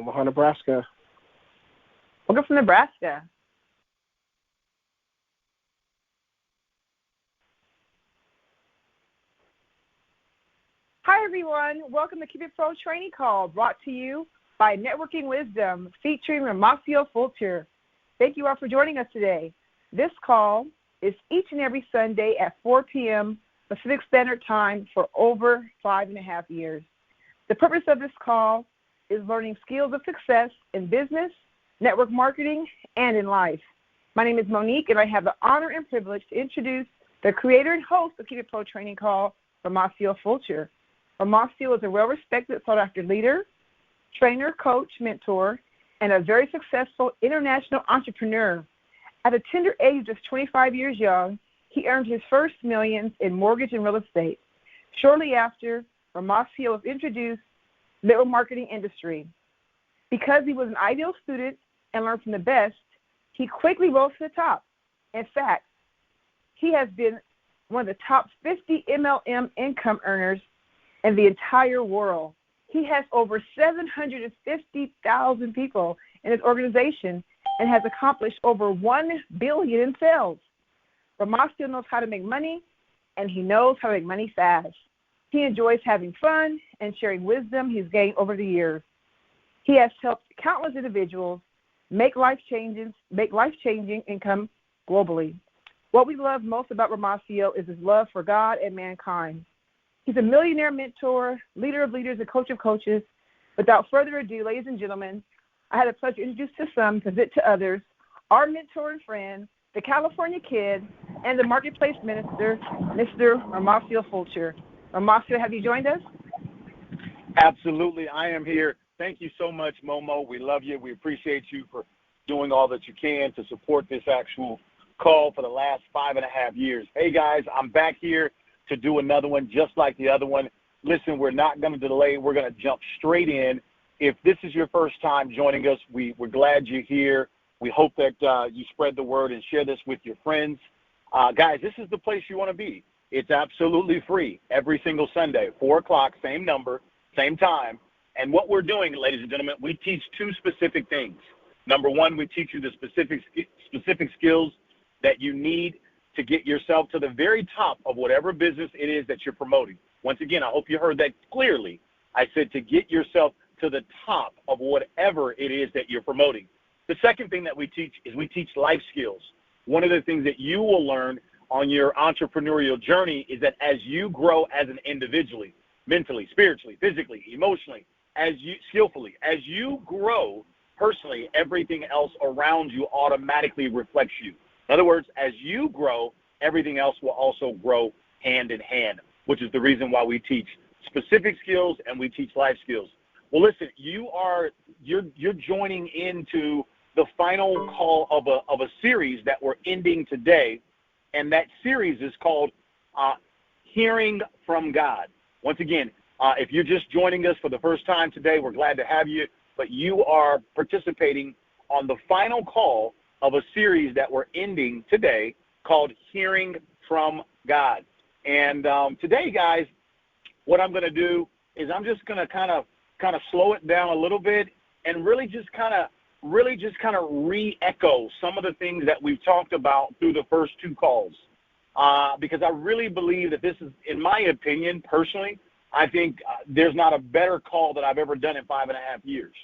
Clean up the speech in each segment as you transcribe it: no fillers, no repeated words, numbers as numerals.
Omaha, Nebraska. Welcome from Nebraska. Hi, everyone. Welcome to Keep It Pro Training Call, brought to you by Networking Wisdom, featuring Romacio Fulcher. Thank you all for joining us today. This call is each and every Sunday at 4 p.m. Pacific Standard Time for over 5.5 years. The purpose of this call is learning skills of success in business, network marketing, and in life. My name is Monique, and I have the honor and privilege to introduce the creator and host of Keep It Pro Training Call, Romacio Fulcher. Romacio is a well-respected, sought-after leader, trainer, coach, mentor, and a very successful international entrepreneur. At a tender age of just 25 years young, he earned his first millions in mortgage and real estate. Shortly after, Romacio was introduced to the network marketing industry. Because he was an ideal student and learned from the best, he quickly rose to the top. In fact, he has been one of the top 50 MLM income earners in the entire world. He has over 750,000 people in his organization and has accomplished over $1 billion in sales. Romacio knows how to make money, and he knows how to make money fast. He enjoys having fun and sharing wisdom he's gained over the years. He has helped countless individuals make life-changing income globally. What we love most about Romacio is his love for God and mankind. He's a millionaire mentor, leader of leaders, and coach of coaches. Without further ado, ladies and gentlemen, I had the pleasure to introduce to some, present to others, our mentor and friend, the California Kid, and the Marketplace Minister, Mr. Romacio Fulcher. Romacio, have you joined us? Absolutely. I am here. Thank you so much, Momo. We love you. We appreciate you for doing all that you can to support this actual call for the last 5.5 years. Hey, guys, I'm back here to do another one just like the other one. Listen, we're not going to delay. We're going to jump straight in. If this is your first time joining us, we're glad you're here. We hope that you spread the word and share this with your friends. Guys, this is the place you want to be. It's absolutely free every single Sunday, 4 o'clock, same number, same time. And what we're doing, ladies and gentlemen, we teach two specific things. Number one, we teach you the specific skills that you need to get yourself to the very top of whatever business it is that you're promoting. Once again, I hope you heard that clearly. I said to get yourself to the top of whatever it is that you're promoting. The second thing that we teach is we teach life skills. One of the things that you will learn on your entrepreneurial journey is that as you grow as an individual, mentally, spiritually, physically, emotionally, skillfully, as you grow personally, everything else around you automatically reflects you. In other words, as you grow, everything else will also grow hand in hand, which is the reason why we teach specific skills and we teach life skills. Well, listen, you're joining into the final call of a series that we're ending today, and that series is called Hearing from God. Once again, if you're just joining us for the first time today, we're glad to have you, but you are participating on the final call of a series that we're ending today called Hearing from God. And today, guys, what I'm going to do is I'm just going to kind of slow it down a little bit and really just kind of re-echo some of the things that we've talked about through the first two calls. Because I really believe that this is, in my opinion, personally, I think there's not a better call that I've ever done in 5.5 years.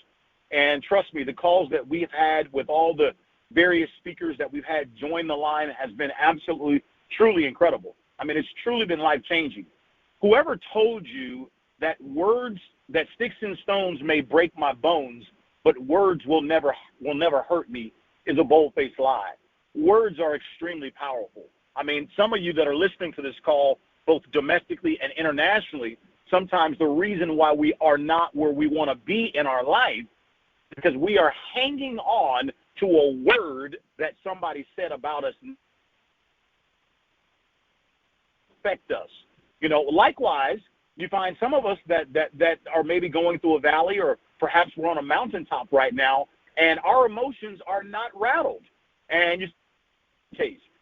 And trust me, the calls that we've had with all the various speakers that we've had join the line has been absolutely, truly incredible. I mean, it's truly been life-changing. Whoever told you that sticks and stones may break my bones, but words will never hurt me is a bold-faced lie. Words are extremely powerful. I mean, some of you that are listening to this call, both domestically and internationally, sometimes the reason why we are not where we want to be in our life is because we are hanging on to a word that somebody said about us affect us. You know, likewise, you find some of us that are maybe going through a valley, or perhaps we're on a mountaintop right now, and our emotions are not rattled. And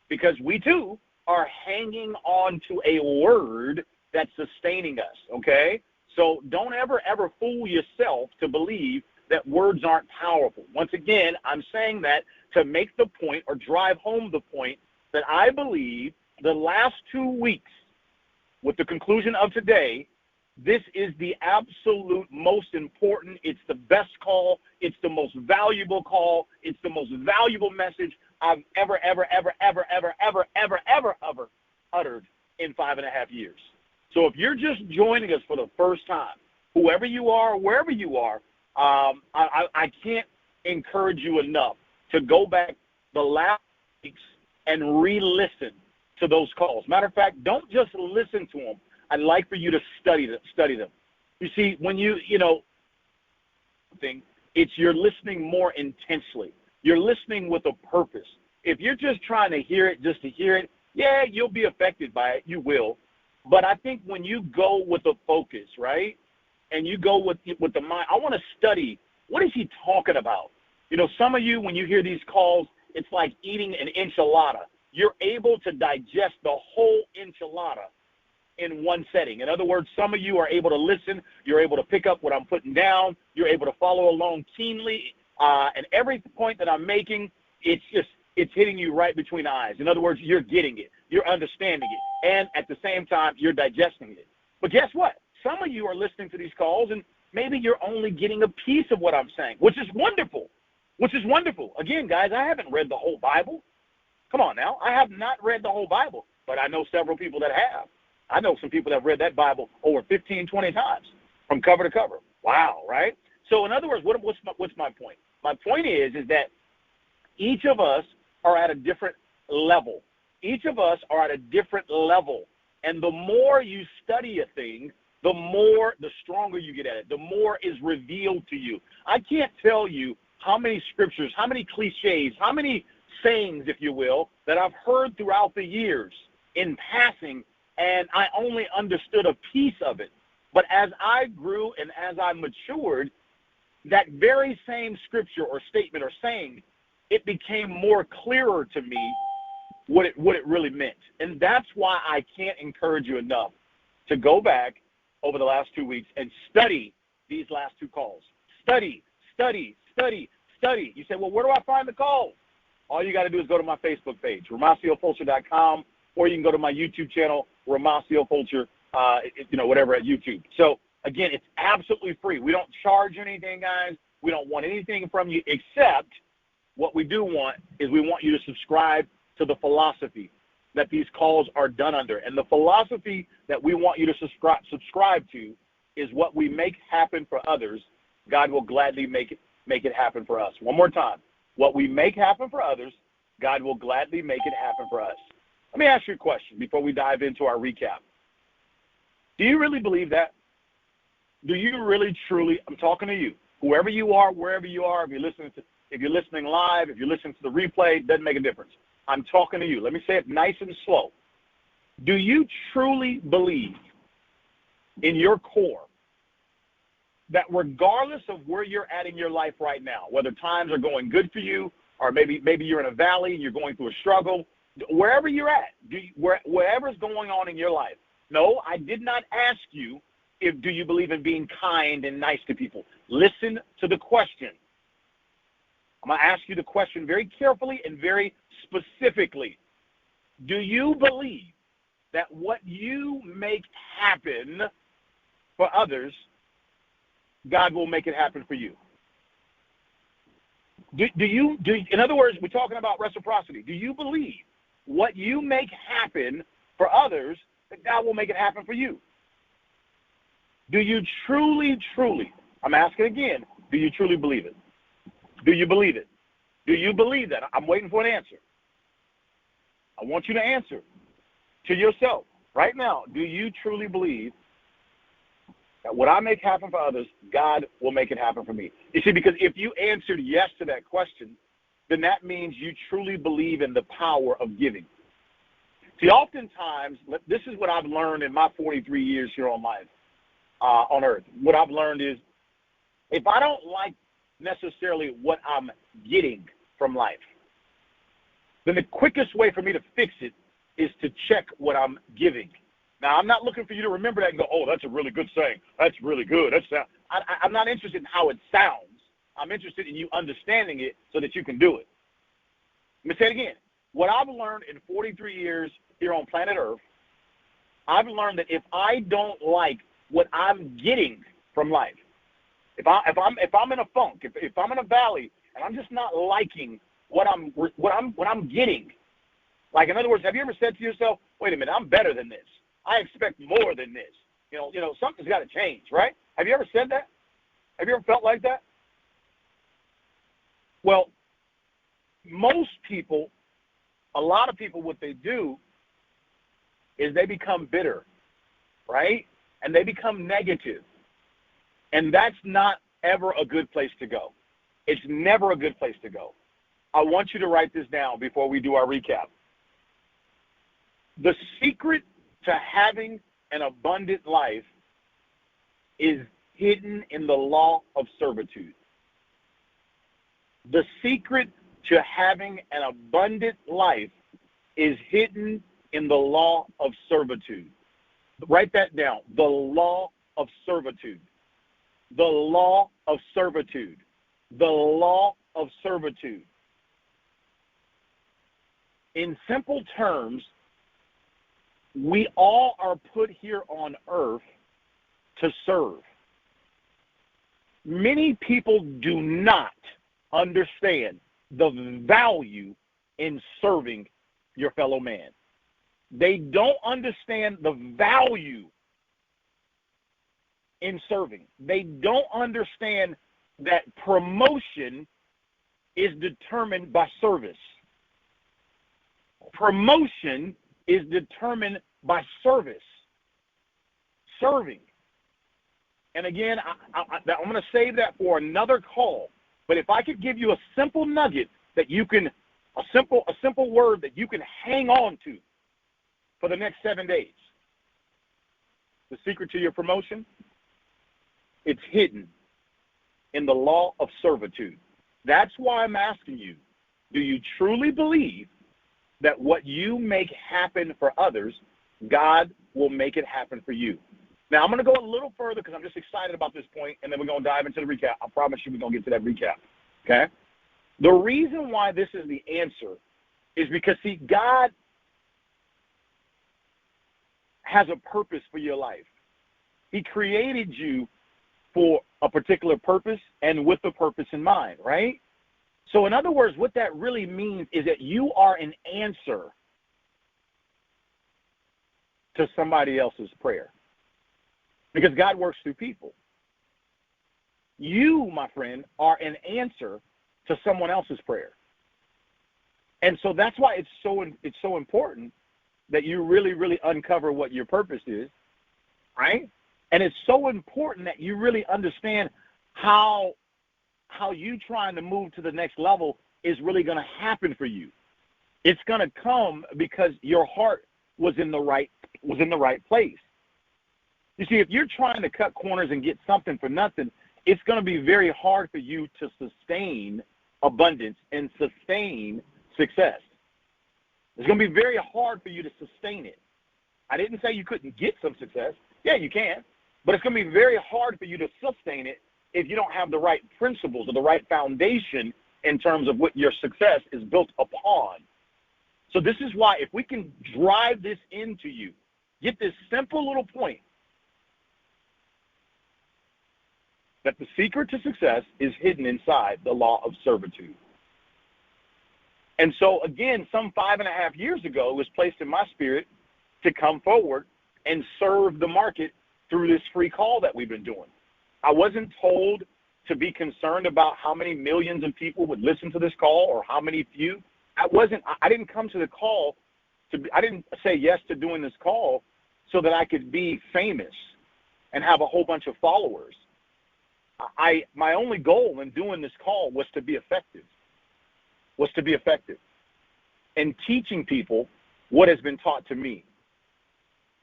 because we too are hanging on to a word that's sustaining us, okay? So don't ever fool yourself to believe that words aren't powerful. Once again, I'm saying that to make the point or drive home the point that I believe the last 2 weeks, with the conclusion of today, this is the absolute most important. It's the best call. It's the most valuable call. It's the most valuable message I've ever uttered in 5.5 years. So if you're just joining us for the first time, whoever you are, wherever you are, I can't encourage you enough to go back the last weeks and re-listen to those calls. Matter of fact, don't just listen to them. I'd like for you to study them. You see, when you're listening more intensely. You're listening with a purpose. If you're just trying to hear it just to hear it, yeah, you'll be affected by it. You will. But I think when you go with a focus, right, and you go with the mind, I want to study, what is he talking about? Some of you, when you hear these calls, it's like eating an enchilada. You're able to digest the whole enchilada in one setting. In other words, some of you are able to listen. You're able to pick up what I'm putting down. You're able to follow along keenly. And every point that I'm making, it's hitting you right between the eyes. In other words, you're getting it. You're understanding it. And at the same time, you're digesting it. But guess what? Some of you are listening to these calls, and maybe you're only getting a piece of what I'm saying, which is wonderful. Again, guys, I haven't read the whole Bible. Come on now. I have not read the whole Bible, but I know several people that have. I know some people that have read that Bible over 15, 20 times from cover to cover. Wow, right? So in other words, what's my point? My point is that each of us are at a different level. And the more you study a thing, the stronger you get at it. The more is revealed to you. I can't tell you how many scriptures, how many cliches, how many sayings, if you will, that I've heard throughout the years in passing, and I only understood a piece of it. But as I grew and as I matured, that very same scripture or statement or saying, it became more clearer to me what it really meant. And that's why I can't encourage you enough to go back over the last 2 weeks and study these last two calls. Study. You say, well, where do I find the calls? All you got to do is go to my Facebook page, RomacioFulcher.com, or you can go to my YouTube channel, Romacio Fulcher, whatever at YouTube. So, again, it's absolutely free. We don't charge you anything, guys. We don't want anything from you, except what we do want is we want you to subscribe to the philosophy that these calls are done under. And the philosophy that we want you to subscribe to is what we make happen for others, God will gladly make it happen for us. One more time. What we make happen for others, God will gladly make it happen for us. Let me ask you a question before we dive into our recap. Do you really believe that? Do you really, truly, I'm talking to you, whoever you are, wherever you are, if you're listening live, if you're listening to the replay, doesn't make a difference. I'm talking to you. Let me say it nice and slow. Do you truly believe in your core that regardless of where you're at in your life right now, whether times are going good for you or maybe you're in a valley and you're going through a struggle, wherever you're at, wherever's going on in your life. No, I did not ask you do you believe in being kind and nice to people. Listen to the question. I'm going to ask you the question very carefully and very specifically. Do you believe that what you make happen for others, God will make it happen for you? In other words, we're talking about reciprocity. Do you believe what you make happen for others, that God will make it happen for you? Do you truly, I'm asking again, do you truly believe it? Do you believe it? Do you believe that? I'm waiting for an answer. I want you to answer to yourself right now. Do you truly believe that what I make happen for others, God will make it happen for me? You see, because if you answered yes to that question, then that means you truly believe in the power of giving. See, oftentimes, this is what I've learned in my 43 years here on life, on earth. What I've learned is if I don't like necessarily what I'm getting from life, then the quickest way for me to fix it is to check what I'm giving. Now, I'm not looking for you to remember that and go, oh, that's a really good saying. That's really good. I'm not interested in how it sounds. I'm interested in you understanding it so that you can do it. Let me say it again. What I've learned in 43 years here on planet Earth, I've learned that if I don't like what I'm getting from life, if I'm in a funk, if I'm in a valley, and I'm just not liking what I'm getting, like in other words, have you ever said to yourself, "Wait a minute, I'm better than this. I expect more than this. You know, something's got to change," right? Have you ever said that? Have you ever felt like that? Well, most people, a lot of people, what they do is they become bitter, right? And they become negative. And that's not ever a good place to go. It's never a good place to go. I want you to write this down before we do our recap. The secret to having an abundant life is hidden in the law of servitude. The secret to having an abundant life is hidden in the law of servitude. Write that down. The law of servitude. The law of servitude. The law of servitude. In simple terms, we all are put here on earth to serve. Many people do not understand the value in serving your fellow man. They don't understand the value in serving. They don't understand that promotion is determined by service. Promotion is determined by service. Serving. And again, I'm going to save that for another call. But if I could give you a simple nugget that you can, a simple word that you can hang on to for the next 7 days. The secret to your promotion, it's hidden in the law of servitude. That's why I'm asking you, do you truly believe that what you make happen for others, God will make it happen for you? Now, I'm going to go a little further because I'm just excited about this point, and then we're going to dive into the recap. I promise you we're going to get to that recap, okay? The reason why this is the answer is because, see, God has a purpose for your life. He created you for a particular purpose and with a purpose in mind, right? So, in other words, what that really means is that you are an answer to somebody else's prayer. Because God works through people. You, my friend, are an answer to someone else's prayer. And so that's why it's so important that you really, really uncover what your purpose is, right? And it's so important that you really understand how you trying to move to the next level is really going to happen for you. It's going to come because your heart was in the right place. You see, if you're trying to cut corners and get something for nothing, it's going to be very hard for you to sustain abundance and sustain success. It's going to be very hard for you to sustain it. I didn't say you couldn't get some success. Yeah, you can. But it's going to be very hard for you to sustain it if you don't have the right principles or the right foundation in terms of what your success is built upon. So this is why if we can drive this into you, get this simple little point, that the secret to success is hidden inside the law of servitude. And so, again, some 5.5 years ago, it was placed in my spirit to come forward and serve the market through this free call that we've been doing. I wasn't told to be concerned about how many millions of people would listen to this call or how many few. I didn't come to the call I didn't say yes to doing this call so that I could be famous and have a whole bunch of followers. My only goal in doing this call was to be effective, and teaching people what has been taught to me.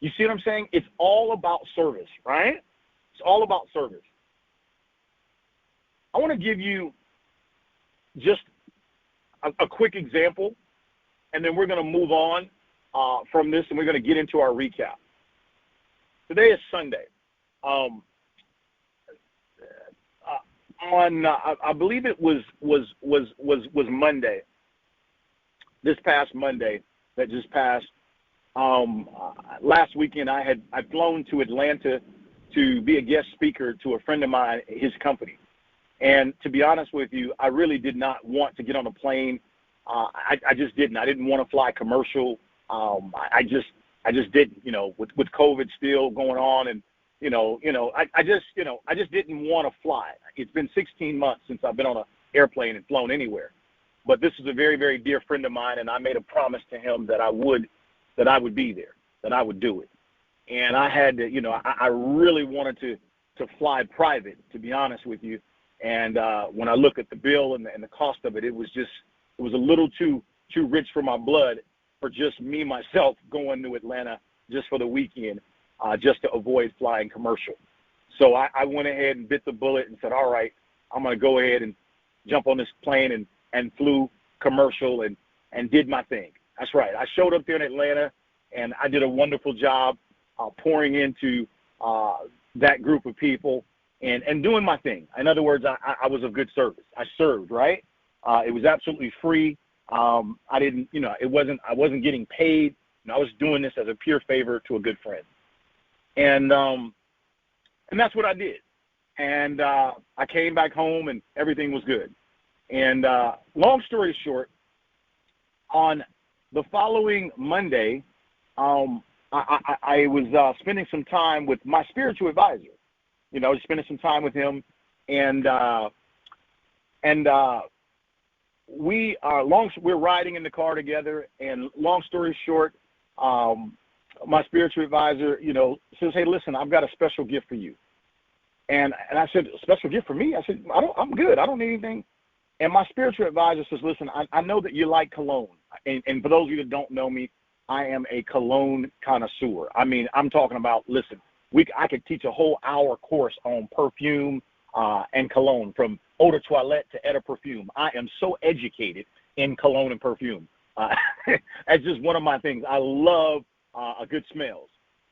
You see what I'm saying? It's all about service, right? It's all about service. I want to give you just a quick example, and then we're going to move on from this, and we're going to get into our recap. Today is Sunday. on I believe it was Monday, this past Monday that just passed. Last weekend I'd flown to Atlanta to be a guest speaker to a friend of mine, his company. And to be honest with you, I really did not want to get on a plane. I just didn't. I didn't want to fly commercial. I just didn't. With COVID still going on, and I just didn't want to fly. It's been 16 months since I've been on an airplane and flown anywhere. But this is a very, very dear friend of mine, and I made a promise to him that I would be there, that I would do it. And I had to, I really wanted to fly private, to be honest with you. And when I look at the bill and the cost of it, it was a little too rich for my blood for just me, myself, going to Atlanta just for the weekend, just to avoid flying commercial. So I went ahead and bit the bullet and said, all right, I'm going to go ahead and jump on this plane and flew commercial and did my thing. That's right. I showed up there in Atlanta, and I did a wonderful job pouring into that group of people and doing my thing. In other words, I was of good service. I served, right? It was absolutely free. I wasn't getting paid. I was doing this as a pure favor to a good friend. And that's what I did. And I came back home, and everything was good. And long story short, on the following Monday, I was spending some time with my spiritual advisor. Just spending some time with him, and we're riding in the car together. And long story short, my spiritual advisor, says, "Hey, listen, I've got a special gift for you." And I said, "A special gift for me?" I said, I'm good. I don't need anything. And my spiritual advisor says, "Listen, I know that you like cologne. And for those of you that don't know me, I am a cologne connoisseur. I mean, I'm talking about, listen, I could teach a whole hour course on perfume and cologne, from eau de toilette to eau de perfume. I am so educated in cologne and perfume. That's just one of my things. I love a good smells.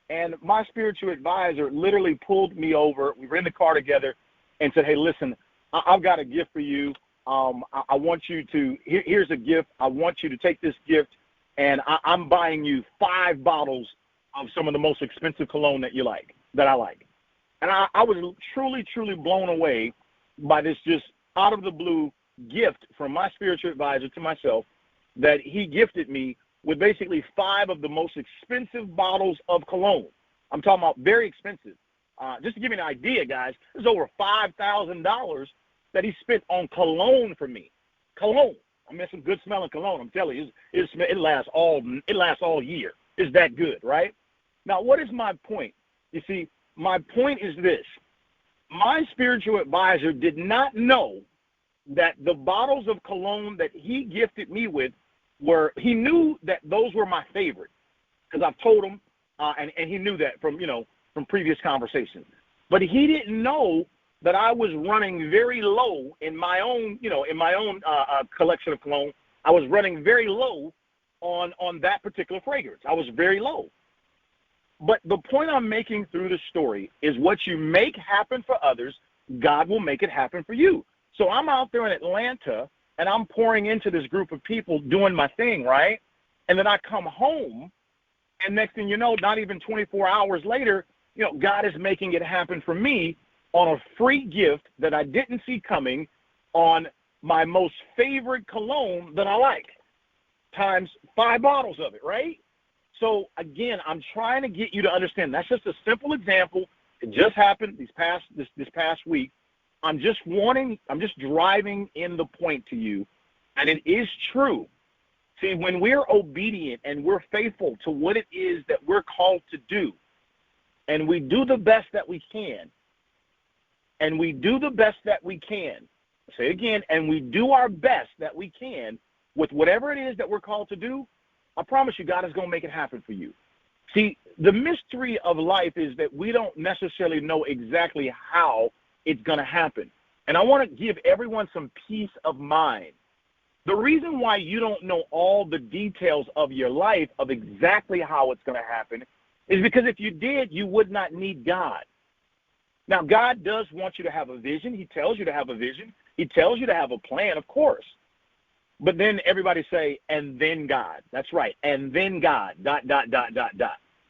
And my spiritual advisor literally pulled me over. We were in the car together and said, "Hey, listen, I've got a gift for you. I want you to, here's a gift. I want you to take this gift, and I'm buying you 5 bottles of some of the most expensive cologne that I like." And I was truly, truly blown away by this just out of the blue gift from my spiritual advisor to myself, that he gifted me with basically 5 of the most expensive bottles of cologne. I'm talking about very expensive. Just to give you an idea, guys, there's over $5,000 that he spent on cologne for me. Cologne. I mean, some good smelling cologne. I'm telling you, it lasts all year. It's that good, right? Now, what is my point? You see, my point is this. My spiritual advisor did not know that the bottles of cologne that he gifted me with he knew that those were my favorite, because I've told him, and he knew that from previous conversations. But he didn't know that I was running very low in my own collection of cologne. I was running very low on that particular fragrance. I was very low. But the point I'm making through the story is, what you make happen for others, God will make it happen for you. So I'm out there in Atlanta, and I'm pouring into this group of people, doing my thing, right? And then I come home, and next thing you know, not even 24 hours later, God is making it happen for me on a free gift that I didn't see coming, on my most favorite cologne that I like, times 5 bottles of it, right? So again, I'm trying to get you to understand. That's just a simple example. It just happened this past week. I'm just driving in the point to you, and it is true. See, when we're obedient and we're faithful to what it is that we're called to do, and we do the best that we can, say again, and we do our best that we can with whatever it is that we're called to do, I promise you, God is going to make it happen for you. See, the mystery of life is that we don't necessarily know exactly how it's going to happen. And I want to give everyone some peace of mind. The reason why you don't know all the details of your life, of exactly how it's going to happen, is because if you did, you would not need God. Now, God does want you to have a vision. He tells you to have a vision. He tells you to have a plan, of course. But then everybody say, and then God. That's right. And then God, ...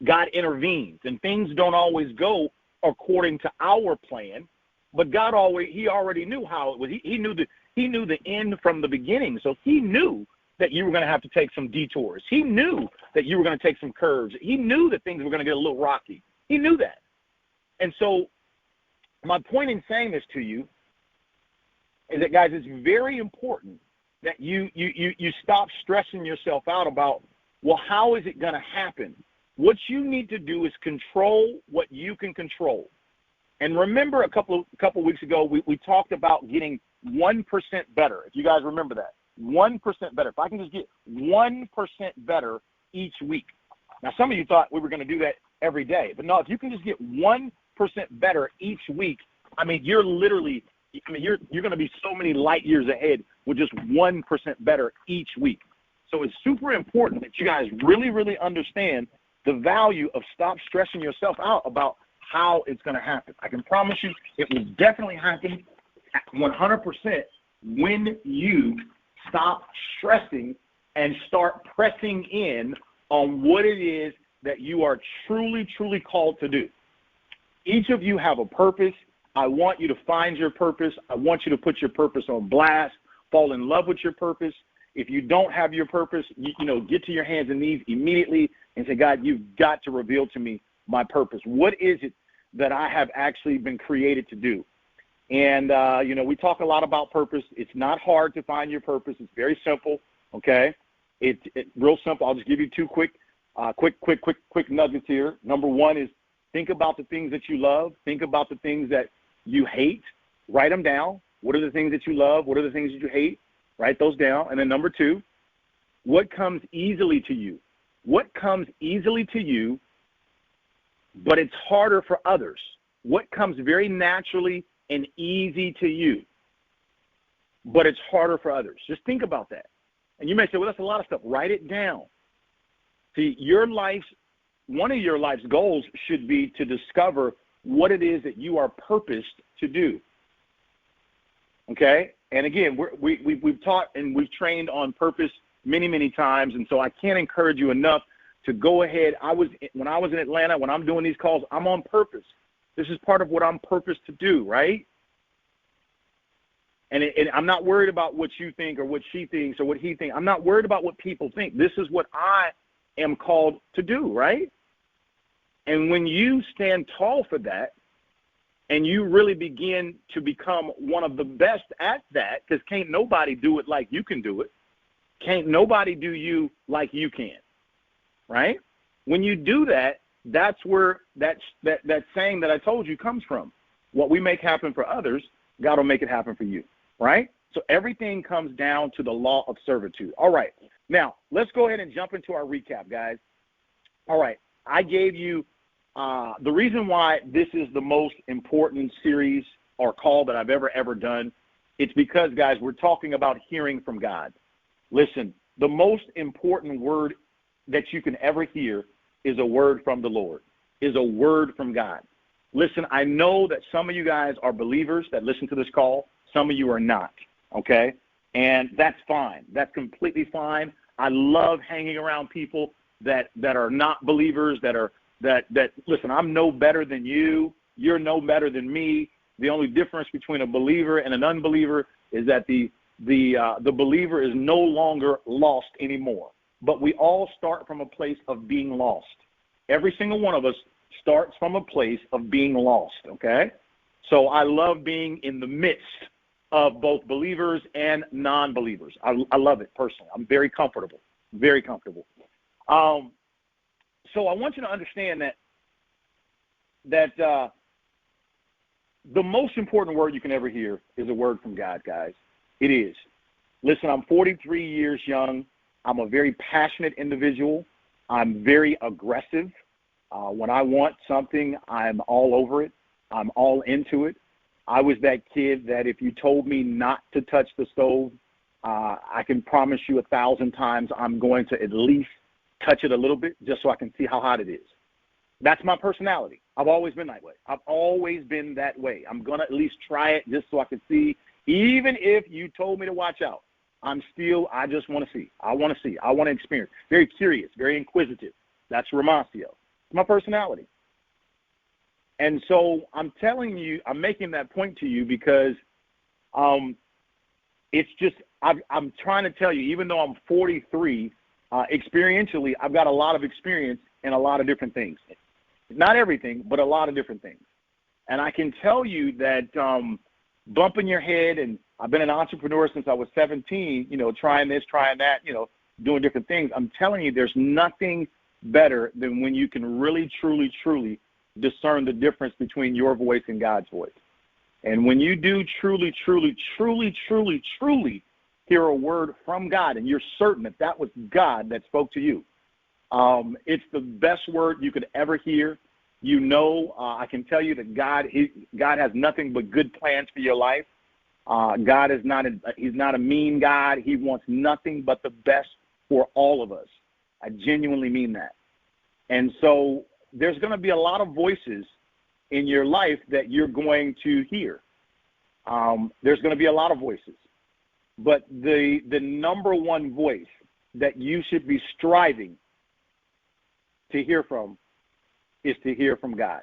God intervenes, and things don't always go according to our plan, but God he already knew how it was. He knew the end from the beginning. So he knew that you were going to have to take some detours. He knew that you were going to take some curves. He knew that things were going to get a little rocky. He knew that. And so my point in saying this to you is that, guys, it's very important that you stop stressing yourself out about, well, how is it going to happen? What you need to do is control what you can control. And remember, a couple weeks ago, we talked about getting 1% better. If you guys remember that, 1% better. If I can just get 1% better each week. Now, some of you thought we were going to do that every day, but no, if you can just get 1% better each week, I mean, you're going to be so many light years ahead with just 1% better each week. So it's super important that you guys really, really understand the value of stop stressing yourself out about how it's going to happen. I can promise you it will definitely happen 100% when you stop stressing and start pressing in on what it is that you are truly, truly called to do. Each of you have a purpose. I want you to find your purpose. I want you to put your purpose on blast, fall in love with your purpose. If you don't have your purpose, get to your hands and knees immediately and say, God, you've got to reveal to me my purpose. What is it that I have actually been created to do? And, we talk a lot about purpose. It's not hard to find your purpose. It's very simple, okay? It's real simple. I'll just give you two quick nuggets here. Number one is think about the things that you love. Think about the things that you hate. Write them down. What are the things that you love? What are the things that you hate? Write those down. And then number two, what comes easily to you? What comes easily to you, but it's harder for others? What comes very naturally and easy to you, but it's harder for others? Just think about that. And you may say, well, that's a lot of stuff. Write it down. See, one of your life's goals should be to discover what it is that you are purposed to do. Okay? And again, we've taught and we've trained on purpose many, many times, and so I can't encourage you enough to go ahead. When I was in Atlanta, when I'm doing these calls, I'm on purpose. This is part of what I'm purposed to do, right? And I'm not worried about what you think or what she thinks or what he thinks. I'm not worried about what people think. This is what I am called to do, right? And when you stand tall for that and you really begin to become one of the best at that, because can't nobody do it like you can do it. Can't nobody do you like you can, right? When you do that, that's where that saying that I told you comes from. What we make happen for others, God will make it happen for you, right? So everything comes down to the law of servitude. All right. Now, let's go ahead and jump into our recap, guys. All right. I gave you the reason why this is the most important series or call that I've ever done. It's because, guys, we're talking about hearing from God. Listen, the most important word that you can ever hear is a word from the Lord, is a word from God. Listen, I know that some of you guys are believers that listen to this call. Some of you are not, okay? And that's fine. That's completely fine. I love hanging around people that are not believers, that listen, I'm no better than you. You're no better than me. The only difference between a believer and an unbeliever is that the believer is no longer lost anymore. But we all start from a place of being lost. Every single one of us starts from a place of being lost, okay? So I love being in the midst of both believers and non-believers. I love it personally. I'm very comfortable, very comfortable. So I want you to understand that the most important word you can ever hear is a word from God, guys. It is. Listen, I'm 43 years young. I'm a very passionate individual. I'm very aggressive. When I want something, I'm all over it. I'm all into it. I was that kid that if you told me not to touch the stove, I can promise you 1,000 times I'm going to at least touch it a little bit just so I can see how hot it is. That's my personality. I've always been that way. I've always been that way. I'm going to at least try it just so I can see. Even if you told me to watch out, I just want to see. I want to see. I want to experience. Very curious, very inquisitive. That's Romacio. It's my personality. And so I'm telling you, I'm making that point to you because it's just, I'm trying to tell you, even though I'm 43, experientially, I've got a lot of experience in a lot of different things. Not everything, but a lot of different things. And I can tell you that bumping your head, and I've been an entrepreneur since I was 17, trying this, trying that, doing different things. I'm telling you, there's nothing better than when you can really, truly, truly discern the difference between your voice and God's voice. And when you do truly, truly, truly, truly, truly hear a word from God, and you're certain that that was God that spoke to you, it's the best word you could ever hear. I can tell you that God has nothing but good plans for your life. God is he's not a mean God. He wants nothing but the best for all of us. I genuinely mean that. And so there's going to be a lot of voices in your life that you're going to hear. There's going to be a lot of voices. But the number one voice that you should be striving to hear from is to hear from God,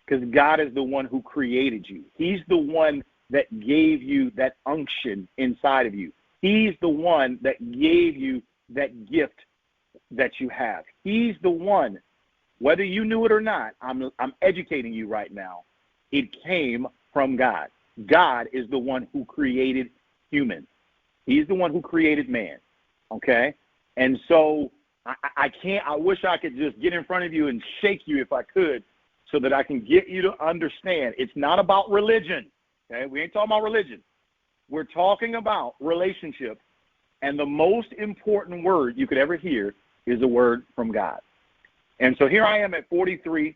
because God is the one who created you. He's the one that gave you that unction inside of you. He's the one that gave you that gift that you have. He's the one, whether you knew it or not, I'm educating you right now. It came from God. God is the one who created humans. He's the one who created man, okay? And so I wish I could just get in front of you and shake you if I could, so that I can get you to understand. It's not about religion, okay? We ain't talking about religion. We're talking about relationship, and the most important word you could ever hear is a word from God. And so here I am at 43,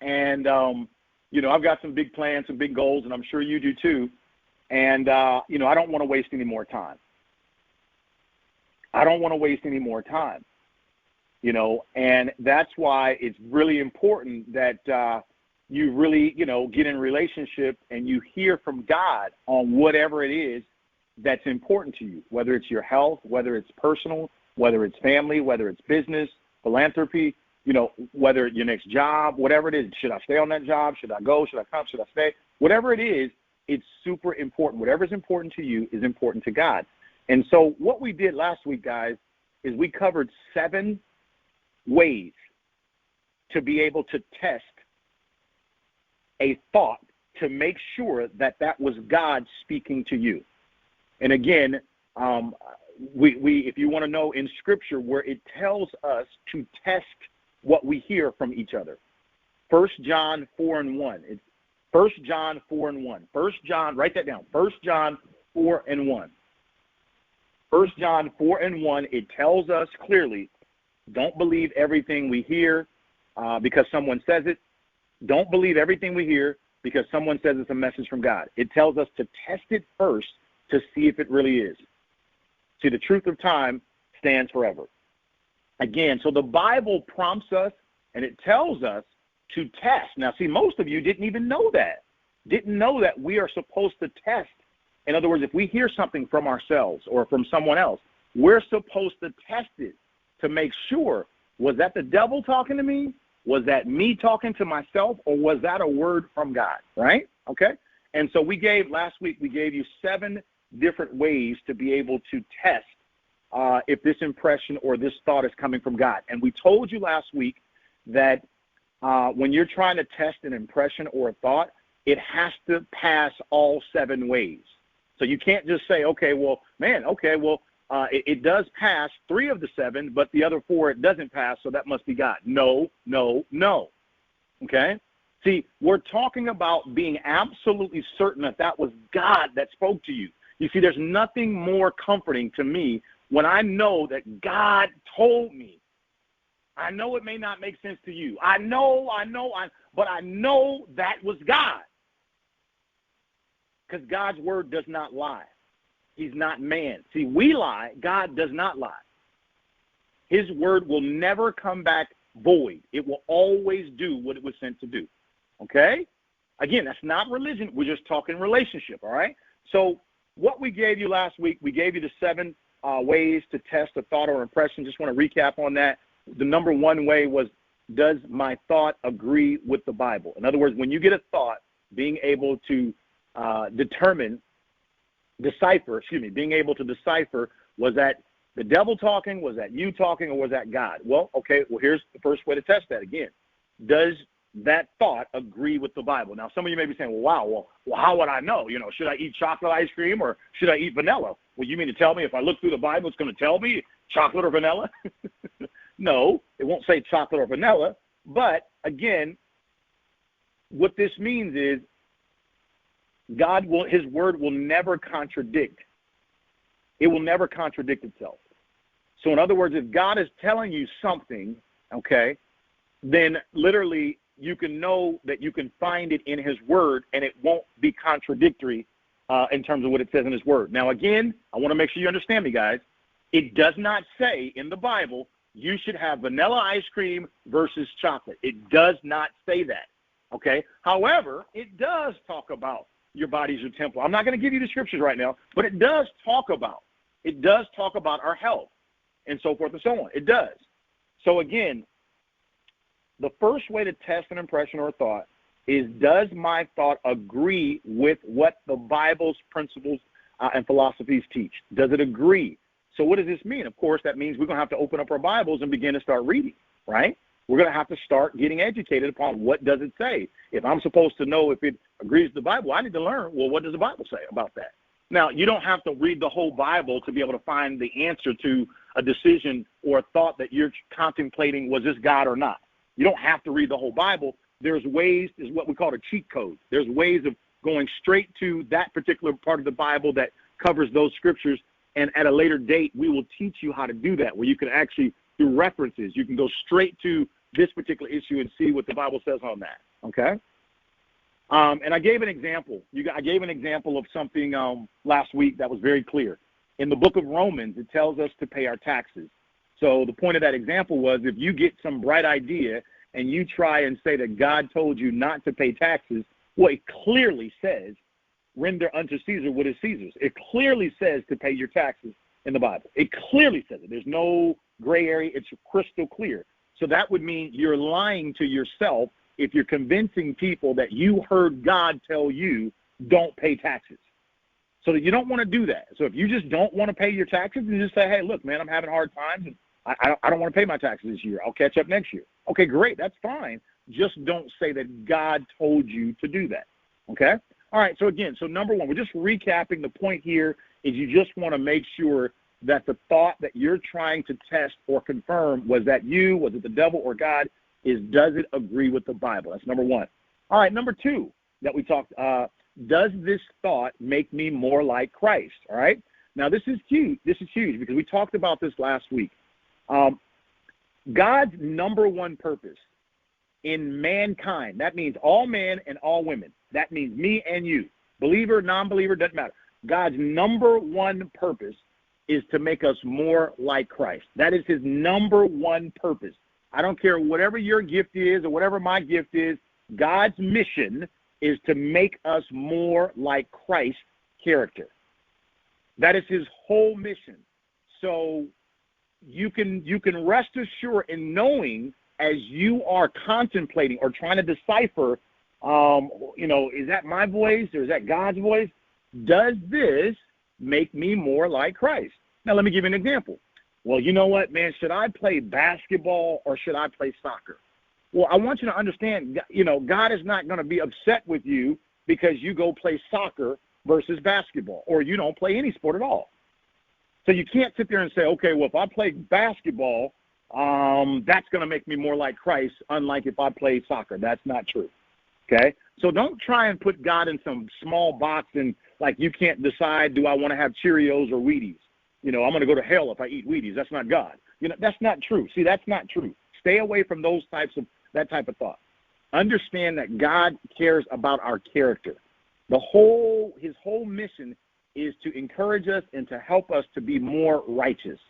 and, I've got some big plans, some big goals, and I'm sure you do too. And, I don't want to waste any more time. And that's why it's really important that you really, get in relationship and you hear from God on whatever it is that's important to you, whether it's your health, whether it's personal, whether it's family, whether it's business, philanthropy, whether your next job, whatever it is. Should I stay on that job? Should I go? Should I come? Should I stay? Whatever it is, it's super important. Whatever is important to you is important to God. And so what we did last week, guys, is we covered 7 ways to be able to test a thought to make sure that that was God speaking to you. And again, if you want to know in Scripture where it tells us to test what we hear from each other, 1 John 4:1. It's 1 John 4:1. 1 John, write that down. 1 John 4:1. 1 John 4:1. It tells us clearly, don't believe everything we hear because someone says it. Don't believe everything we hear because someone says it's a message from God. It tells us to test it first to see if it really is. See, the truth of time stands forever. Again, so the Bible prompts us and it tells us to test. Now, see, most of you didn't even know that. Didn't know that we are supposed to test. In other words, if we hear something from ourselves or from someone else, we're supposed to test it to make sure, was that the devil talking to me? Was that me talking to myself? Or was that a word from God, right? Okay? And so last week we gave you 7 different ways to be able to test if this impression or this thought is coming from God. And we told you last week that when you're trying to test an impression or a thought, it has to pass all 7 ways. So you can't just say, it does pass 3 of the 7, but the other 4 it doesn't pass, so that must be God. No. Okay? See, we're talking about being absolutely certain that that was God that spoke to you. You see, there's nothing more comforting to me when I know that God told me. I know it may not make sense to you. But I know that was God. Because God's word does not lie. He's not man. See, we lie. God does not lie. His word will never come back void. It will always do what it was sent to do. Okay? Again, that's not religion. We're just talking relationship, all right? So what we gave you last week, we gave you the 7 ways to test a thought or impression. Just want to recap on that. The number 1 way was, does my thought agree with the Bible? In other words, when you get a thought, being able to being able to decipher, was that the devil talking, was that you talking, or was that God? Well, okay, here's the first way to test that again. Does that thought agree with the Bible? Now, some of you may be saying, well, how would I know? Should I eat chocolate ice cream or should I eat vanilla? Well, you mean to tell me if I look through the Bible, it's going to tell me chocolate or vanilla? No, it won't say chocolate or vanilla. But, again, what this means is his word will never contradict. It will never contradict itself. So, in other words, if God is telling you something, okay, then literally you can know that you can find it in his word and it won't be contradictory in terms of what it says in his word. Now, again, I want to make sure you understand me, guys. It does not say in the Bible you should have vanilla ice cream versus chocolate. It does not say that, okay? However, it does talk about your body's your temple. I'm not going to give you the scriptures right now, but it does talk about our health and so forth and so on. It does. So, again, the first way to test an impression or a thought is, does my thought agree with what the Bible's principles and philosophies teach? Does it agree? So what does this mean? Of course, that means we're going to have to open up our Bibles and begin to start reading, right? We're going to have to start getting educated upon what does it say. If I'm supposed to know if it agrees with the Bible, I need to learn, well, what does the Bible say about that? Now, you don't have to read the whole Bible to be able to find the answer to a decision or a thought that you're contemplating, was this God or not? You don't have to read the whole Bible. There's ways, is what we call a cheat code. There's ways of going straight to that particular part of the Bible that covers those scriptures, and at a later date, we will teach you how to do that, where you can actually, through references, you can go straight to this particular issue and see what the Bible says on that, okay? And I gave an example. I gave an example of something last week that was very clear. In the book of Romans, it tells us to pay our taxes. So the point of that example was, if you get some bright idea and you try and say that God told you not to pay taxes, well, it clearly says, render unto Caesar what is Caesar's. It clearly says to pay your taxes in the Bible. It clearly says it. There's no gray area. It's crystal clear. So that would mean you're lying to yourself if you're convincing people that you heard God tell you don't pay taxes. So that you don't want to do that. So if you just don't want to pay your taxes, you just say, hey, look, man, I'm having hard times, and I don't want to pay my taxes this year. I'll catch up next year. Okay, great. That's fine. Just don't say that God told you to do that. Okay? All right, so again, number one, we're just recapping. The point here is you just want to make sure that the thought that you're trying to test or confirm, was that you, was it the devil or God, does it agree with the Bible? That's number one. All right, number two that we talked, does this thought make me more like Christ? All right? Now, this is huge. This is huge because we talked about this last week. God's number one purpose in mankind, that means all men and all women. That means me and you. Believer, non-believer, doesn't matter. God's number one purpose is to make us more like Christ. That is his number one purpose. I don't care whatever your gift is or whatever my gift is, God's mission is to make us more like Christ's character. That is his whole mission. So you can rest assured in knowing, as you are contemplating or trying to decipher, is that my voice or is that God's voice? Does this make me more like Christ? Now, let me give you an example. Well, you know what, man, should I play basketball or should I play soccer? Well, I want you to understand, God is not going to be upset with you because you go play soccer versus basketball, or you don't play any sport at all. So you can't sit there and say, okay, well, if I play basketball, that's going to make me more like Christ, unlike if I play soccer. That's not true, okay? So don't try and put God in some small box and, like, you can't decide, do I want to have Cheerios or Wheaties? I'm going to go to hell if I eat Wheaties. That's not God. That's not true. See, that's not true. Stay away from that type of thought. Understand that God cares about our character. His whole mission is to encourage us and to help us to be more righteous.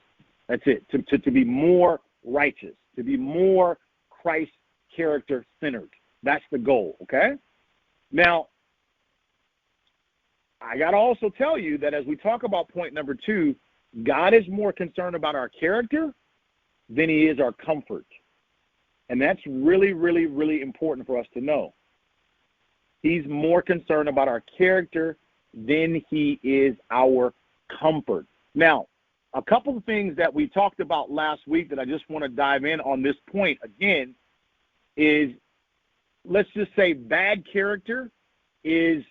That's it, to be more righteous, to be more Christ character-centered. That's the goal, okay? Now, I got to also tell you that as we talk about point number 2, God is more concerned about our character than he is our comfort. And that's really, really, really important for us to know. He's more concerned about our character than he is our comfort. Now, a couple of things that we talked about last week that I just want to dive in on this point again is, let's just say bad character is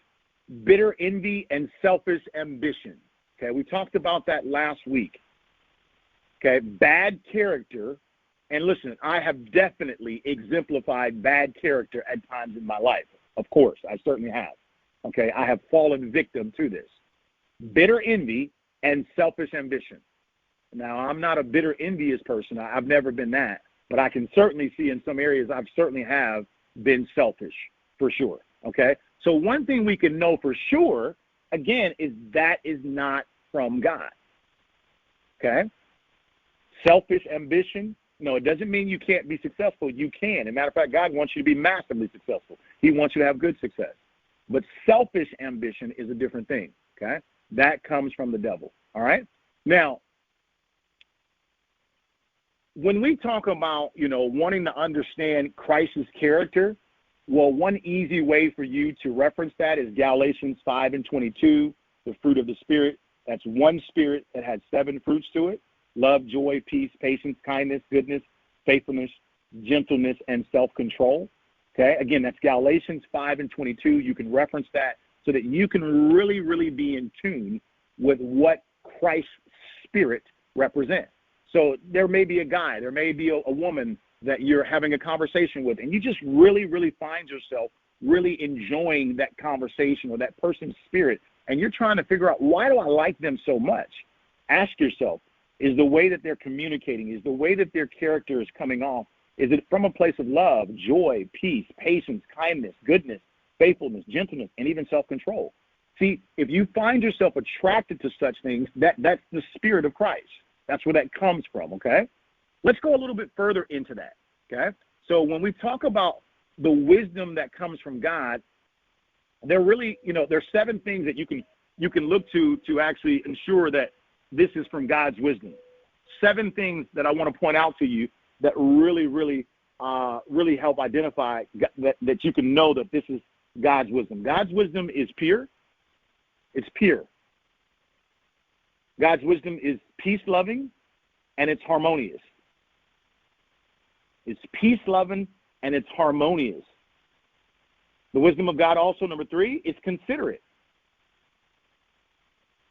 bitter envy and selfish ambition. Okay, we talked about that last week. Okay, bad character, and listen, I have definitely exemplified bad character at times in my life. Of course, I certainly have. Okay, I have fallen victim to this. Bitter envy and selfish ambition. Now, I'm not a bitter, envious person. I've never been that. But I can certainly see in some areas I've certainly have been selfish, for sure. Okay? So one thing we can know for sure, again, is that is not from God. Okay? Selfish ambition, no, it doesn't mean you can't be successful. You can. As a matter of fact, God wants you to be massively successful. He wants you to have good success. But selfish ambition is a different thing. Okay? That comes from the devil. All right? Now, when we talk about, wanting to understand Christ's character, well, one easy way for you to reference that is Galatians 5:22, the fruit of the Spirit. That's one Spirit that has 7 fruits to it: love, joy, peace, patience, kindness, goodness, faithfulness, gentleness, and self-control. Okay, again, that's Galatians 5:22. You can reference that so that you can really, really be in tune with what Christ's Spirit represents. So there may be a guy, there may be a woman that you're having a conversation with, and you just really, really find yourself really enjoying that conversation or that person's spirit, and you're trying to figure out, why do I like them so much? Ask yourself, is the way that they're communicating, is the way that their character is coming off, is it from a place of love, joy, peace, patience, kindness, goodness, faithfulness, gentleness, and even self-control? See, if you find yourself attracted to such things, that's the Spirit of Christ. That's where that comes from, okay? Let's go a little bit further into that, okay? So when we talk about the wisdom that comes from God, there really, there's 7 things that you can look to actually ensure that this is from God's wisdom. 7 things that I want to point out to you that really, really, really help identify that you can know that this is God's wisdom. God's wisdom is pure. It's pure. God's wisdom is peace-loving, and it's harmonious. It's peace-loving, and it's harmonious. The wisdom of God also, number 3, is considerate.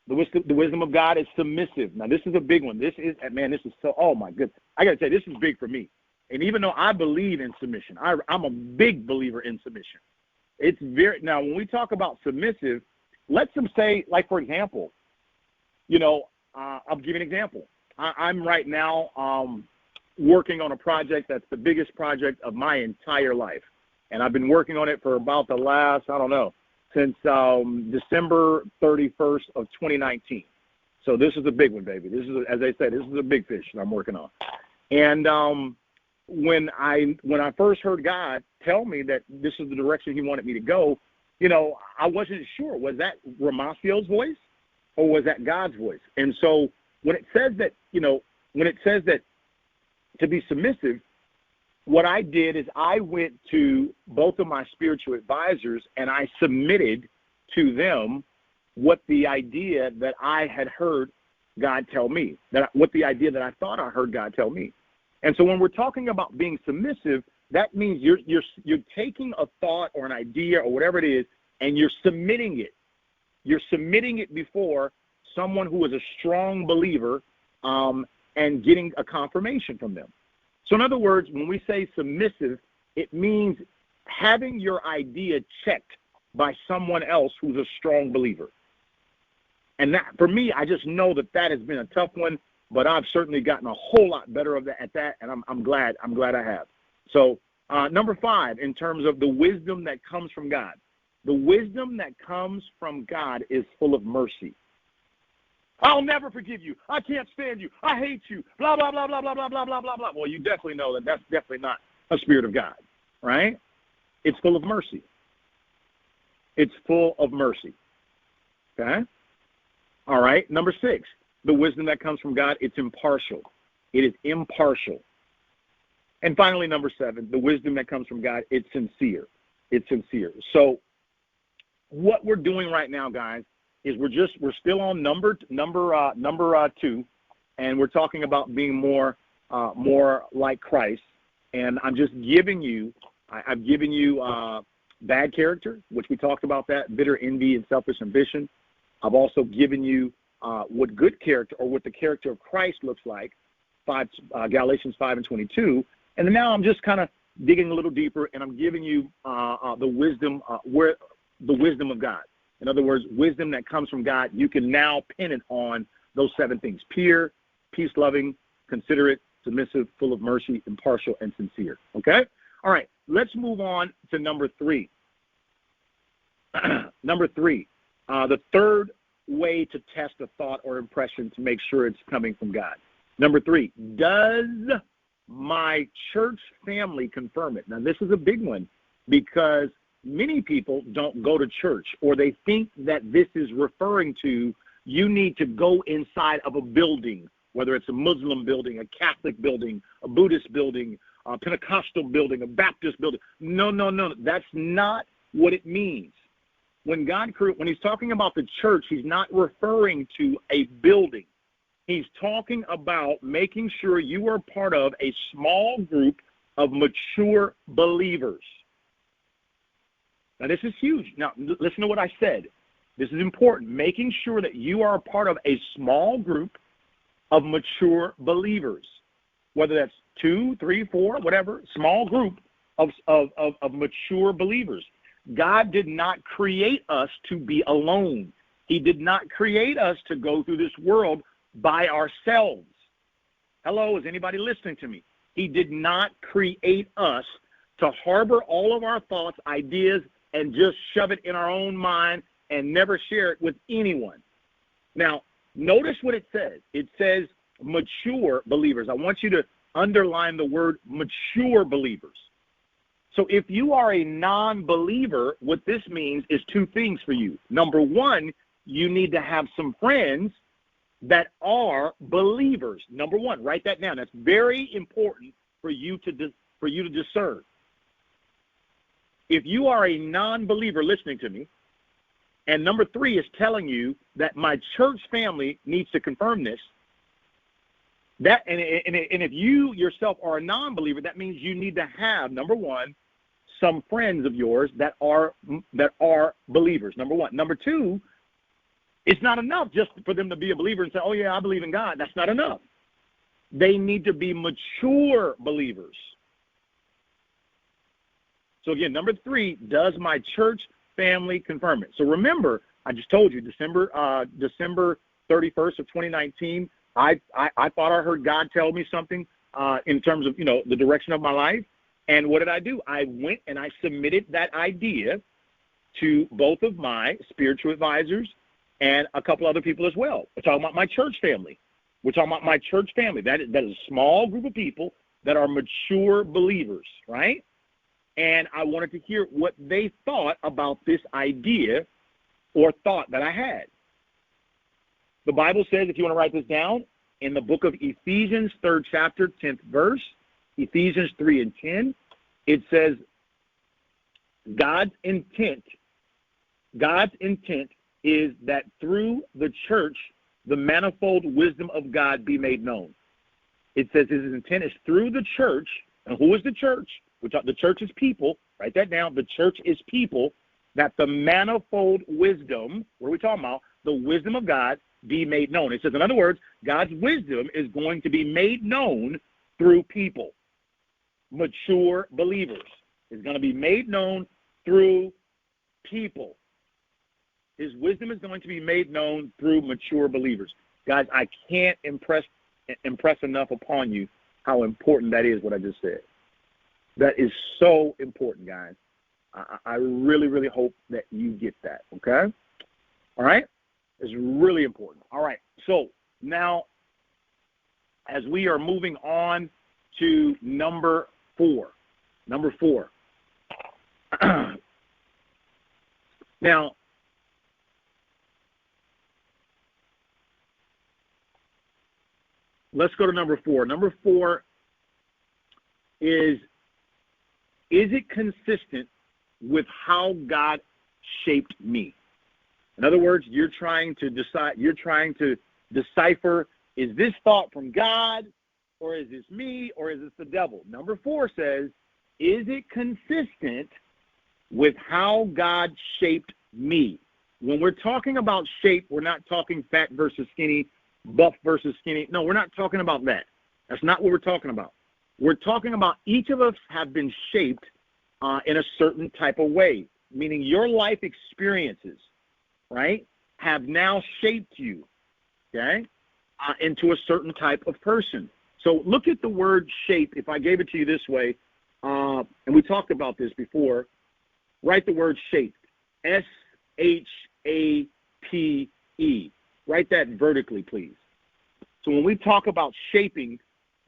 The wisdom of God is submissive. Now, this is a big one. This is so, oh, my goodness. I got to say, this is big for me. And even though I believe in submission, I'm a big believer in submission. Now, when we talk about submissive, let's say, like, for example, I'll give you an example. I'm right now working on a project that's the biggest project of my entire life. And I've been working on it for about the last, since December 31st of 2019. So this is a big one, baby. This is, as I said, this is a big fish that I'm working on. And when I first heard God tell me that this is the direction he wanted me to go, I wasn't sure. Was that Romacio's voice? Or was that God's voice? And so when it says that, to be submissive, what I did is I went to both of my spiritual advisors and I submitted to them what the idea that I had heard God tell me, what the idea that I thought I heard God tell me. And so when we're talking about being submissive, that means you're taking a thought or an idea or whatever it is, and you're submitting it. You're submitting it before someone who is a strong believer and getting a confirmation from them. So in other words, when we say submissive, it means having your idea checked by someone else who's a strong believer. And that, for me, I just know that has been a tough one, but I've certainly gotten a whole lot better at that, and I'm glad I have. So number 5, in terms of the wisdom that comes from God. The wisdom that comes from God is full of mercy. I'll never forgive you. I can't stand you. I hate you. Blah, blah, blah, blah, blah, blah, blah, blah, blah, blah. Well, you definitely know that's definitely not a spirit of God, right? It's full of mercy. It's full of mercy. Okay? All right. Number 6, the wisdom that comes from God, it's impartial. It is impartial. And finally, number 7, the wisdom that comes from God, it's sincere. It's sincere. So what we're doing right now, guys, is we're still on number 2, and we're talking about being more like Christ. And I'm just giving you, I've given you bad character, which we talked about that, bitter envy and selfish ambition. I've also given you what good character, or what the character of Christ looks like, Galatians 5:22. And then now I'm just kind of digging a little deeper, and I'm giving you the wisdom of God. In other words, wisdom that comes from God. You can now pin it on those 7 things: pure, peace-loving, considerate, submissive, full of mercy, impartial, and sincere. Okay? All right, let's move on to number 3. Number 3, the third way to test a thought or impression to make sure it's coming from God. Number 3, does my church family confirm it? Now, this is a big one, because many people don't go to church, or they think that this is referring to you need to go inside of a building, whether it's a Muslim building, a Catholic building, a Buddhist building, a Pentecostal building, a Baptist building. No. That's not what it means. When he's talking about the church, he's not referring to a building. He's talking about making sure you are part of a small group of mature believers. Now, this is huge. Now, listen to what I said. This is important. Making sure that you are a part of a small group of mature believers, whether that's 2, 3, 4, whatever, small group of mature believers. God did not create us to be alone. He did not create us to go through this world by ourselves. Hello, is anybody listening to me? He did not create us to harbor all of our thoughts, ideas, and just shove it in our own mind and never share it with anyone. Now, notice what it says. It says mature believers. I want you to underline the word mature believers. So if you are a non-believer, what this means is 2 things for you. Number 1, you need to have some friends that are believers. Number 1, write that down. That's very important for you to discern. If you are a non-believer listening to me, and number 3 is telling you that my church family needs to confirm this, and if you yourself are a non-believer, that means you need to have, number 1, some friends of yours that are believers. Number 1. Number 2, it's not enough just for them to be a believer and say, "Oh yeah, I believe in God." That's not enough. They need to be mature believers. So again, number 3, does my church family confirm it? So remember, I just told you, December 31st of 2019, I thought I heard God tell me something in terms of, the direction of my life. And what did I do? I went and I submitted that idea to both of my spiritual advisors and a couple other people as well. We're talking about my church family. That is a small group of people that are mature believers, right? And I wanted to hear what they thought about this idea or thought that I had. The Bible says, if you want to write this down, in the book of Ephesians, 3rd chapter, 10th verse, Ephesians 3:10, it says, God's intent is that through the church, the manifold wisdom of God be made known. It says his intent is through the church. And who is the church? The church is people. Write that down. The church is people. That the manifold wisdom, what are we talking about? The wisdom of God be made known. It says, in other words, God's wisdom is going to be made known through people. Mature believers. It's going to be made known through people. His wisdom is going to be made known through mature believers. Guys, I can't impress enough upon you how important that is, what I just said. That is so important, guys. I really, really hope that you get that, okay? All right? It's really important. All right. So now, as we are moving on to number 4, Number 4. Now, let's go to number 4. Number 4 is it consistent with how God shaped me? In other words, you're trying to decipher, is this thought from God, or is this me, or is this the devil? Number 4 says, is it consistent with how God shaped me? When we're talking about shape, we're not talking fat versus skinny, buff versus skinny. No, we're not talking about that. That's not what we're talking about. We're talking about each of us have been shaped in a certain type of way, meaning your life experiences, right, have now shaped you, okay, into a certain type of person. So look at the word shape. If I gave it to you this way, and we talked about this before, write the word shaped, S-H-A-P-E. Write that vertically, please. So when we talk about shaping,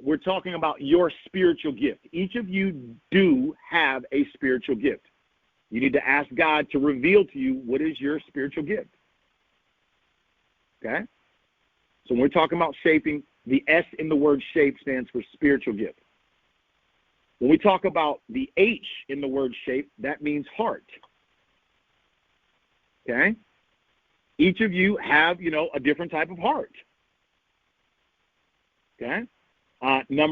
we're talking about your spiritual gift. Each of you do have a spiritual gift. You need to ask God to reveal to you what is your spiritual gift. Okay? So when we're talking about shaping, the S in the word shape stands for spiritual gift. When we talk about the H in the word shape, that means heart. Okay? Each of you have, a different type of heart. Okay? When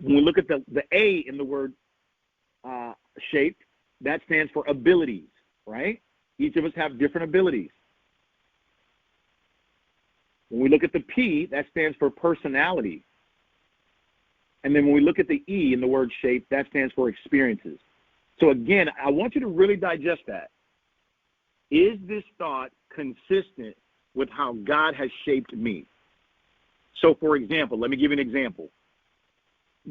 we look at the A in the word shape, that stands for abilities, right? Each of us have different abilities. When we look at the P, that stands for personality. And then when we look at the E in the word shape, that stands for experiences. So again, I want you to really digest that. Is this thought consistent with how God has shaped me? So, for example, let me give you an example.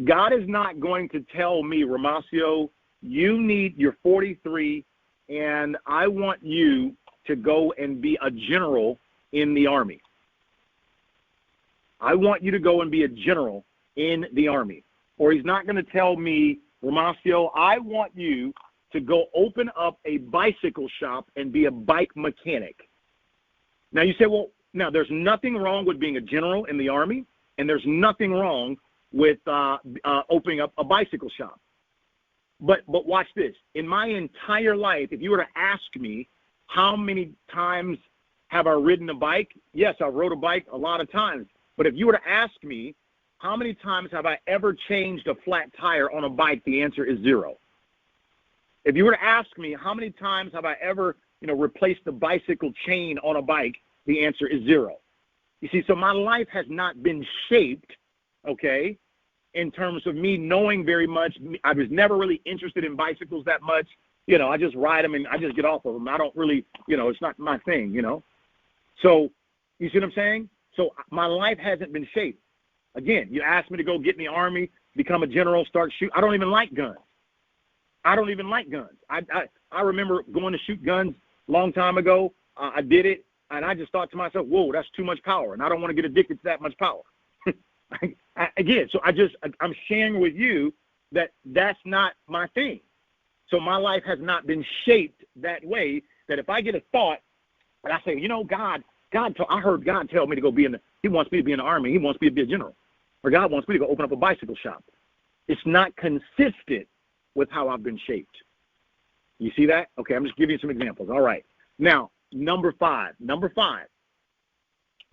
God is not going to tell me, Romacio, you're 43, and I want you to go and be a general in the Army. I want you to go and be a general in the Army. Or he's not going to tell me, Romacio, I want you to go open up a bicycle shop and be a bike mechanic. Now you say, well, now there's nothing wrong with being a general in the Army, and there's nothing wrong with opening up a bicycle shop. But watch this. In my entire life, if you were to ask me how many times have I ridden a bike, yes, I rode a bike a lot of times. But if you were to ask me how many times have I ever changed a flat tire on a bike, the answer is 0. If you were to ask me how many times have I ever, replaced the bicycle chain on a bike, the answer is 0. You see, so my life has not been shaped, okay, in terms of me knowing very much. I was never really interested in bicycles that much. I just ride them and I just get off of them. I don't really, it's not my thing, So you see what I'm saying? So my life hasn't been shaped. Again, you asked me to go get in the Army, become a general, start shooting. I don't even like guns. I remember going to shoot guns a long time ago. I did it, and I just thought to myself, whoa, that's too much power, and I don't want to get addicted to that much power. I'm sharing with you that that's not my thing. So my life has not been shaped that way, that if I get a thought, and I say, I heard God tell me to go he wants me to be in the Army. He wants me to be a general. Or God wants me to go open up a bicycle shop. It's not consistent with how I've been shaped. You see that? Okay, I'm just giving you some examples. All right. Now, number 5.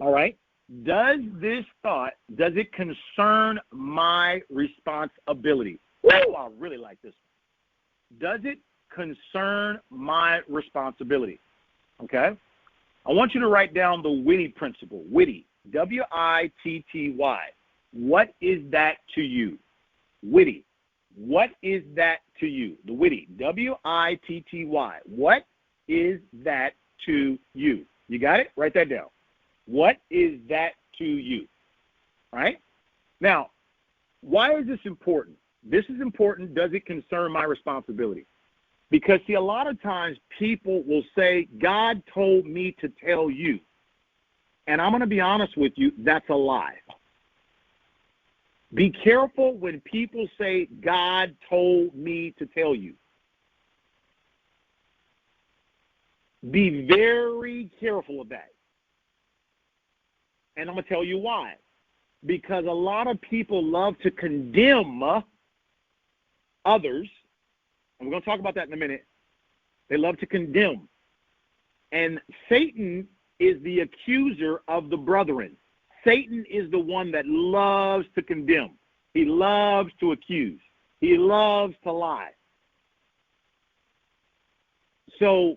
All right. Does it concern my responsibility? Oh, I really like this one. Does it concern my responsibility? Okay. I want you to write down the witty principle. Witty, W-I-T-T-Y. What is that to you? Witty. What is that to you? The witty, W-I-T-T-Y. What is that to you? You got it? Write that down. What is that to you? All right? Now, why is this important? This is important. Does it concern my responsibility? Because, see, a lot of times people will say, God told me to tell you. And I'm going to be honest with you, that's a lie. Be careful when people say, God told me to tell you. Be very careful of that. And I'm going to tell you why. Because a lot of people love to condemn others, and we're going to talk about that in a minute. They love to condemn. And Satan is the accuser of the brethren. Satan is the one that loves to condemn. He loves to accuse. He loves to lie. So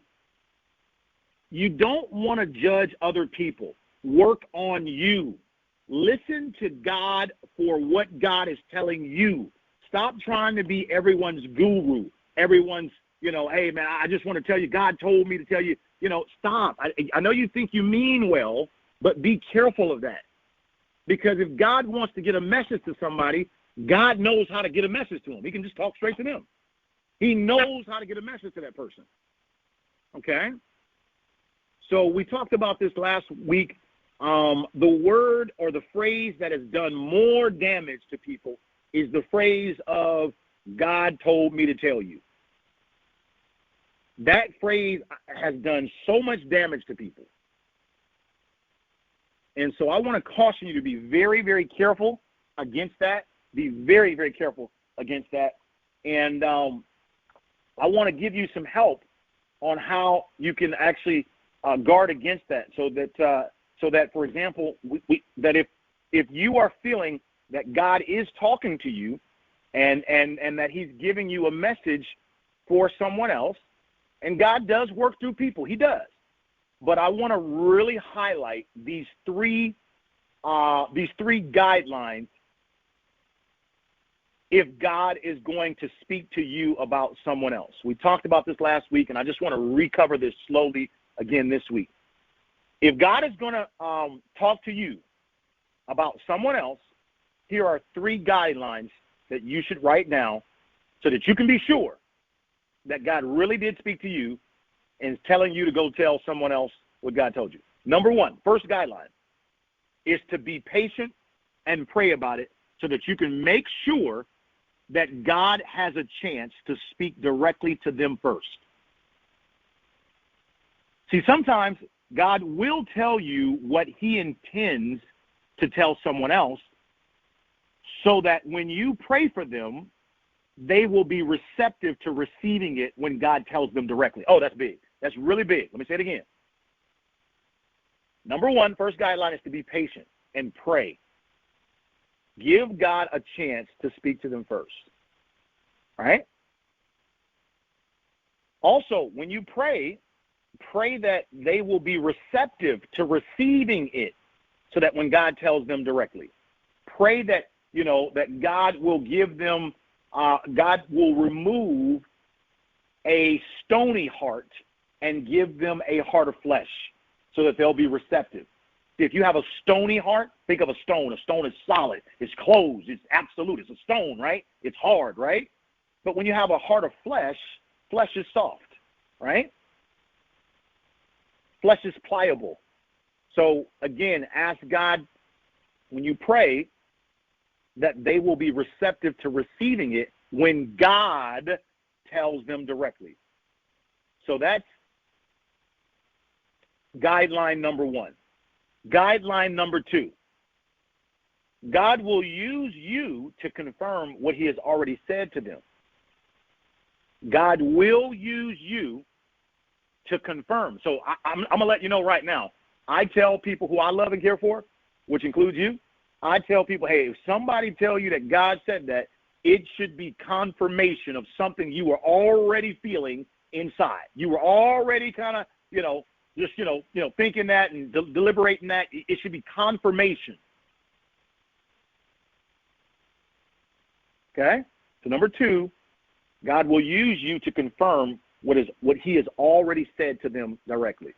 you don't want to judge other people. Work on you. Listen to God for what God is telling you. Stop trying to be everyone's guru. Everyone's, hey, man, I just want to tell you, God told me to tell you, stop. I know you think you mean well, but be careful of that. Because if God wants to get a message to somebody, God knows how to get a message to them. He can just talk straight to them. He knows how to get a message to that person. Okay? So we talked about this last week. The word or the phrase that has done more damage to people is the phrase of, God told me to tell you. That phrase has done so much damage to people. And so I want to caution you to be very, very careful against that. Be very, very careful against that. And I want to give you some help on how you can actually guard against that, so that, for example, that if you are feeling that God is talking to you and that he's giving you a message for someone else, and God does work through people. He does. But I want to really highlight these three guidelines if God is going to speak to you about someone else. We talked about this last week, and I just want to recover this slowly again this week. If God is going to talk to you about someone else, here are three guidelines that you should write down so that you can be sure that God really did speak to you and is telling you to go tell someone else what God told you. Number one, first guideline is to be patient and pray about it so that you can make sure that God has a chance to speak directly to them first. See, sometimes God will tell you what he intends to tell someone else so that when you pray for them, they will be receptive to receiving it when God tells them directly. Oh, that's big. That's really big. Let me say it again. Number one, first guideline is to be patient and pray. Give God a chance to speak to them first. All right? Also, when you pray that they will be receptive to receiving it so that when God tells them directly. Pray that, that God will give them, God will remove a stony heart and give them a heart of flesh so that they'll be receptive. See, if you have a stony heart, think of a stone. A stone is solid. It's closed. It's absolute. It's a stone, right? It's hard, right? But when you have a heart of flesh, flesh is soft, right? Flesh is pliable. So, again, ask God when you pray that they will be receptive to receiving it when God tells them directly. So that's guideline number one. Guideline number two. God will use you to confirm what he has already said to them. God will use you to confirm. So I'm going to let you know right now. I tell people who I love and care for, which includes you, I tell people, hey, if somebody tell you that God said that, it should be confirmation of something you were already feeling inside. You were already kind of, just thinking that and deliberating that. It should be confirmation. Okay? So number two, God will use you to confirm what he has already said to them directly.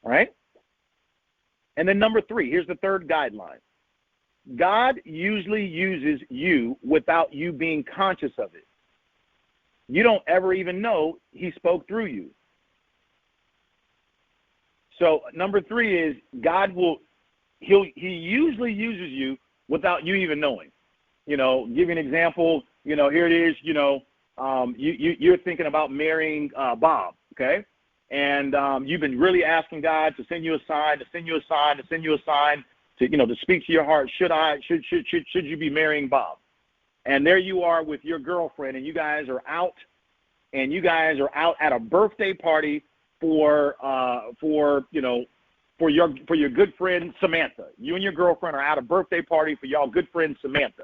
All right? And then number three, here's the third guideline. God usually uses you without you being conscious of it. You don't ever even know he spoke through you. So number three is he usually uses you without you even knowing. Give you an example. Here it is. You're thinking about marrying Bob, okay? And you've been really asking God to send you a sign, to speak to your heart. Should you be marrying Bob? And there you are with your girlfriend, and you guys are out at a birthday party for your good friend Samantha. You and your girlfriend are at a birthday party for y'all good friend Samantha.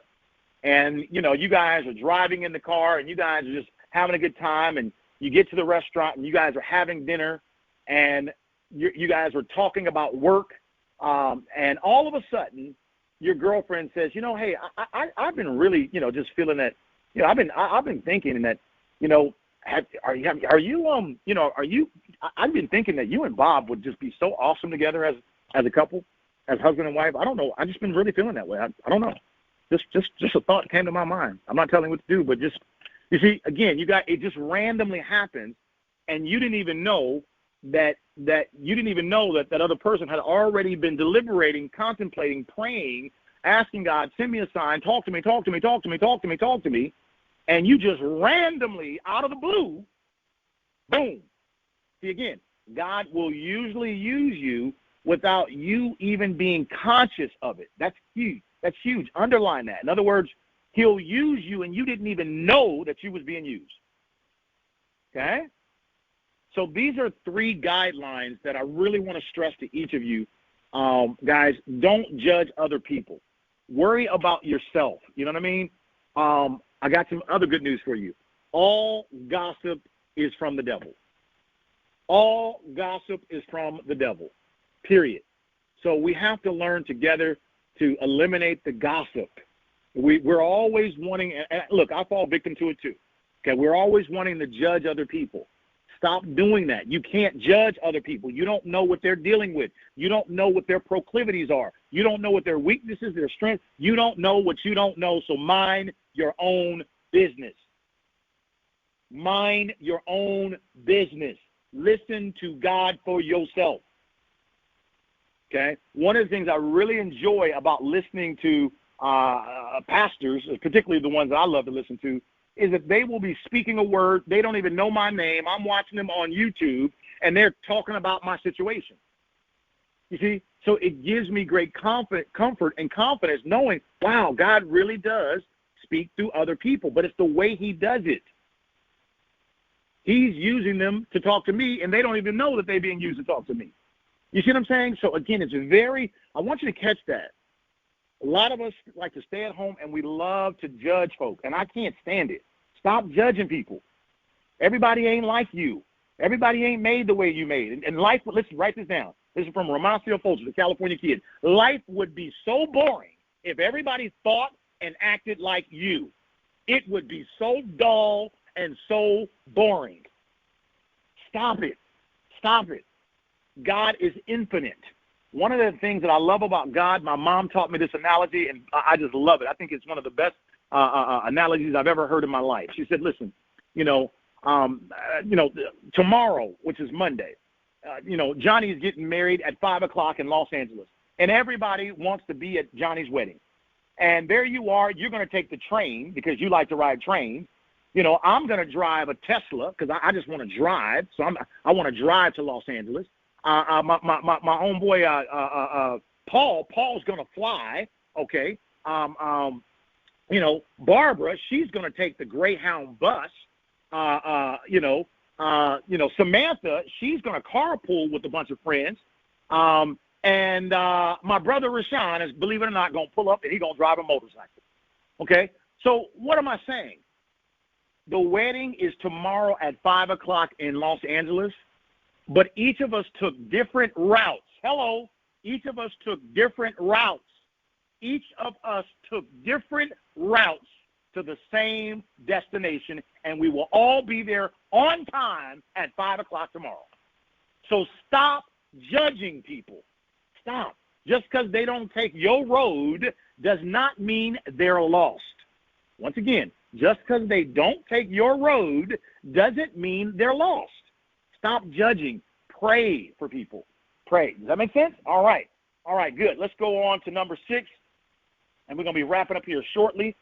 And, you guys are driving in the car, and you guys are just having a good time, and you get to the restaurant, and you guys are having dinner, and you guys are talking about work, and all of a sudden, your girlfriend says, hey, I've been really, just feeling that, I've been thinking that, I've been thinking that you and Bob would just be so awesome together as a couple, as husband and wife. I don't know. I've just been really feeling that way. I don't know. Just a thought came to my mind. I'm not telling you what to do, but just, you see, again, it just randomly happens, and you didn't even know that other person had already been deliberating, contemplating, praying, asking God, send me a sign, talk to me, and you just randomly, out of the blue, boom. See, again, God will usually use you without you even being conscious of it. That's huge. That's huge. Underline that. In other words, he'll use you and you didn't even know that you was being used. Okay? So these are 3 guidelines that I really want to stress to each of you. Guys, don't judge other people. Worry about yourself. You know what I mean? I got some other good news for you. All gossip is from the devil. All gossip is from the devil, period. So we have to learn together to eliminate the gossip. We're always wanting, and look, I fall victim to it too. Okay, we're always wanting to judge other people. Stop doing that. You can't judge other people. You don't know what they're dealing with. You don't know what their proclivities are. You don't know what their weaknesses, their strengths. You don't know what you don't know, so mind your own business. Mind your own business. Listen to God for yourself. Okay? One of the things I really enjoy about listening to pastors, particularly the ones that I love to listen to, is that they will be speaking a word. They don't even know my name. I'm watching them on YouTube, and they're talking about my situation. You see? So it gives me great comfort and confidence knowing, wow, God really does speak through other people, but it's the way he does it. He's using them to talk to me, and they don't even know that they're being used to talk to me. You see what I'm saying? So, again, I want you to catch that. A lot of us like to stay at home, and we love to judge folk, and I can't stand it. Stop judging people. Everybody ain't like you. Everybody ain't made the way you made. And life, listen, write this down. This is from Romacio Fulcher, the California kid. Life would be so boring if everybody thought and acted like you. It would be so dull and so boring. Stop it. Stop it. God is infinite. One of the things that I love about God, my mom taught me this analogy, and I just love it. I think it's one of the best analogies I've ever heard in my life. She said, listen, tomorrow, which is Monday, Johnny is getting married at 5 o'clock in Los Angeles, and everybody wants to be at Johnny's wedding. And there you are. You're going to take the train because you like to ride trains. I'm going to drive a Tesla because I just want to drive. So I want to drive to Los Angeles. My homeboy, Paul's going to fly. Okay. Barbara, she's going to take the Greyhound bus. Samantha, she's going to carpool with a bunch of friends. And my brother Rashawn is, believe it or not, going to pull up and he's going to drive a motorcycle. Okay? So what am I saying? The wedding is tomorrow at 5 o'clock in Los Angeles, but each of us took different routes. Hello? Each of us took different routes. Each of us took different routes to the same destination, and we will all be there on time at 5 o'clock tomorrow. So stop judging people. Stop. Just because they don't take your road does not mean they're lost. Once again, just because they don't take your road doesn't mean they're lost. Stop judging. Pray for people. Pray. Does that make sense? All right. All right, good. Let's go on to number 6. and we're going to be wrapping up here shortly.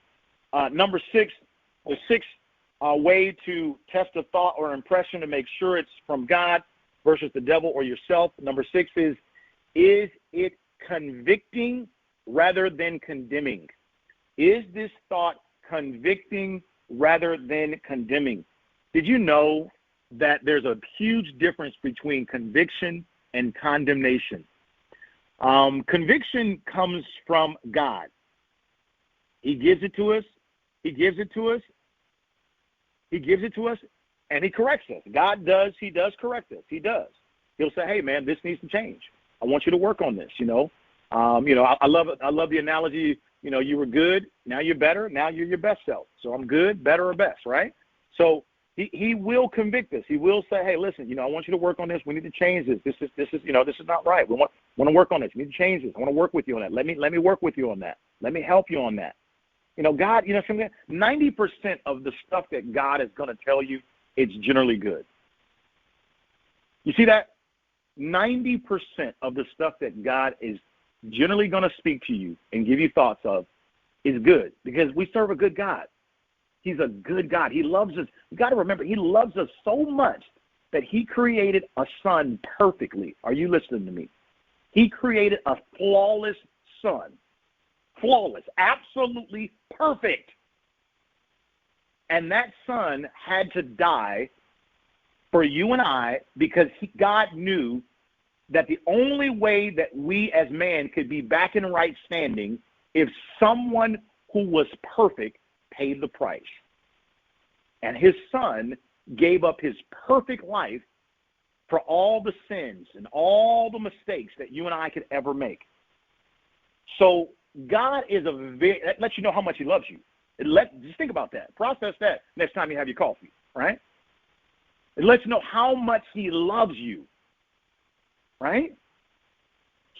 Number 6, the sixth way to test a thought or impression to make sure it's from God versus the devil or yourself. Number 6 is it convicting rather than condemning? Is this thought convicting rather than condemning? Did you know that there's a huge difference between conviction and condemnation? Conviction comes from God. He gives it to us. He gives it to us. He gives it to us, and he corrects us. God does. He does correct us. He does. He'll say, hey, man, this needs to change. I want you to work on this, I love the analogy, you were good, now you're better, now you're your best self. So I'm good, better, or best, right? So he will convict us. He will say, hey, listen, I want you to work on this. We need to change this. This is not right. We want to work on this. We need to change this. I want to work with you on that. Let me work with you on that. Let me help you on that. God, 90% of the stuff that God is going to tell you, it's generally good. You see that? 90% of the stuff that God is generally going to speak to you and give you thoughts of is good, because we serve a good God. He's a good God. He loves us. You got to remember, he loves us so much that he created a son perfectly. Are you listening to me? He created a flawless son. Flawless, absolutely perfect. And that son had to die for you and I, because God knew that the only way that we as man could be back in right standing if someone who was perfect paid the price. And his son gave up his perfect life for all the sins and all the mistakes that you and I could ever make. So God is that lets you know how much he loves you. Just think about that. Process that next time you have your coffee, right? It lets you know how much he loves you, right?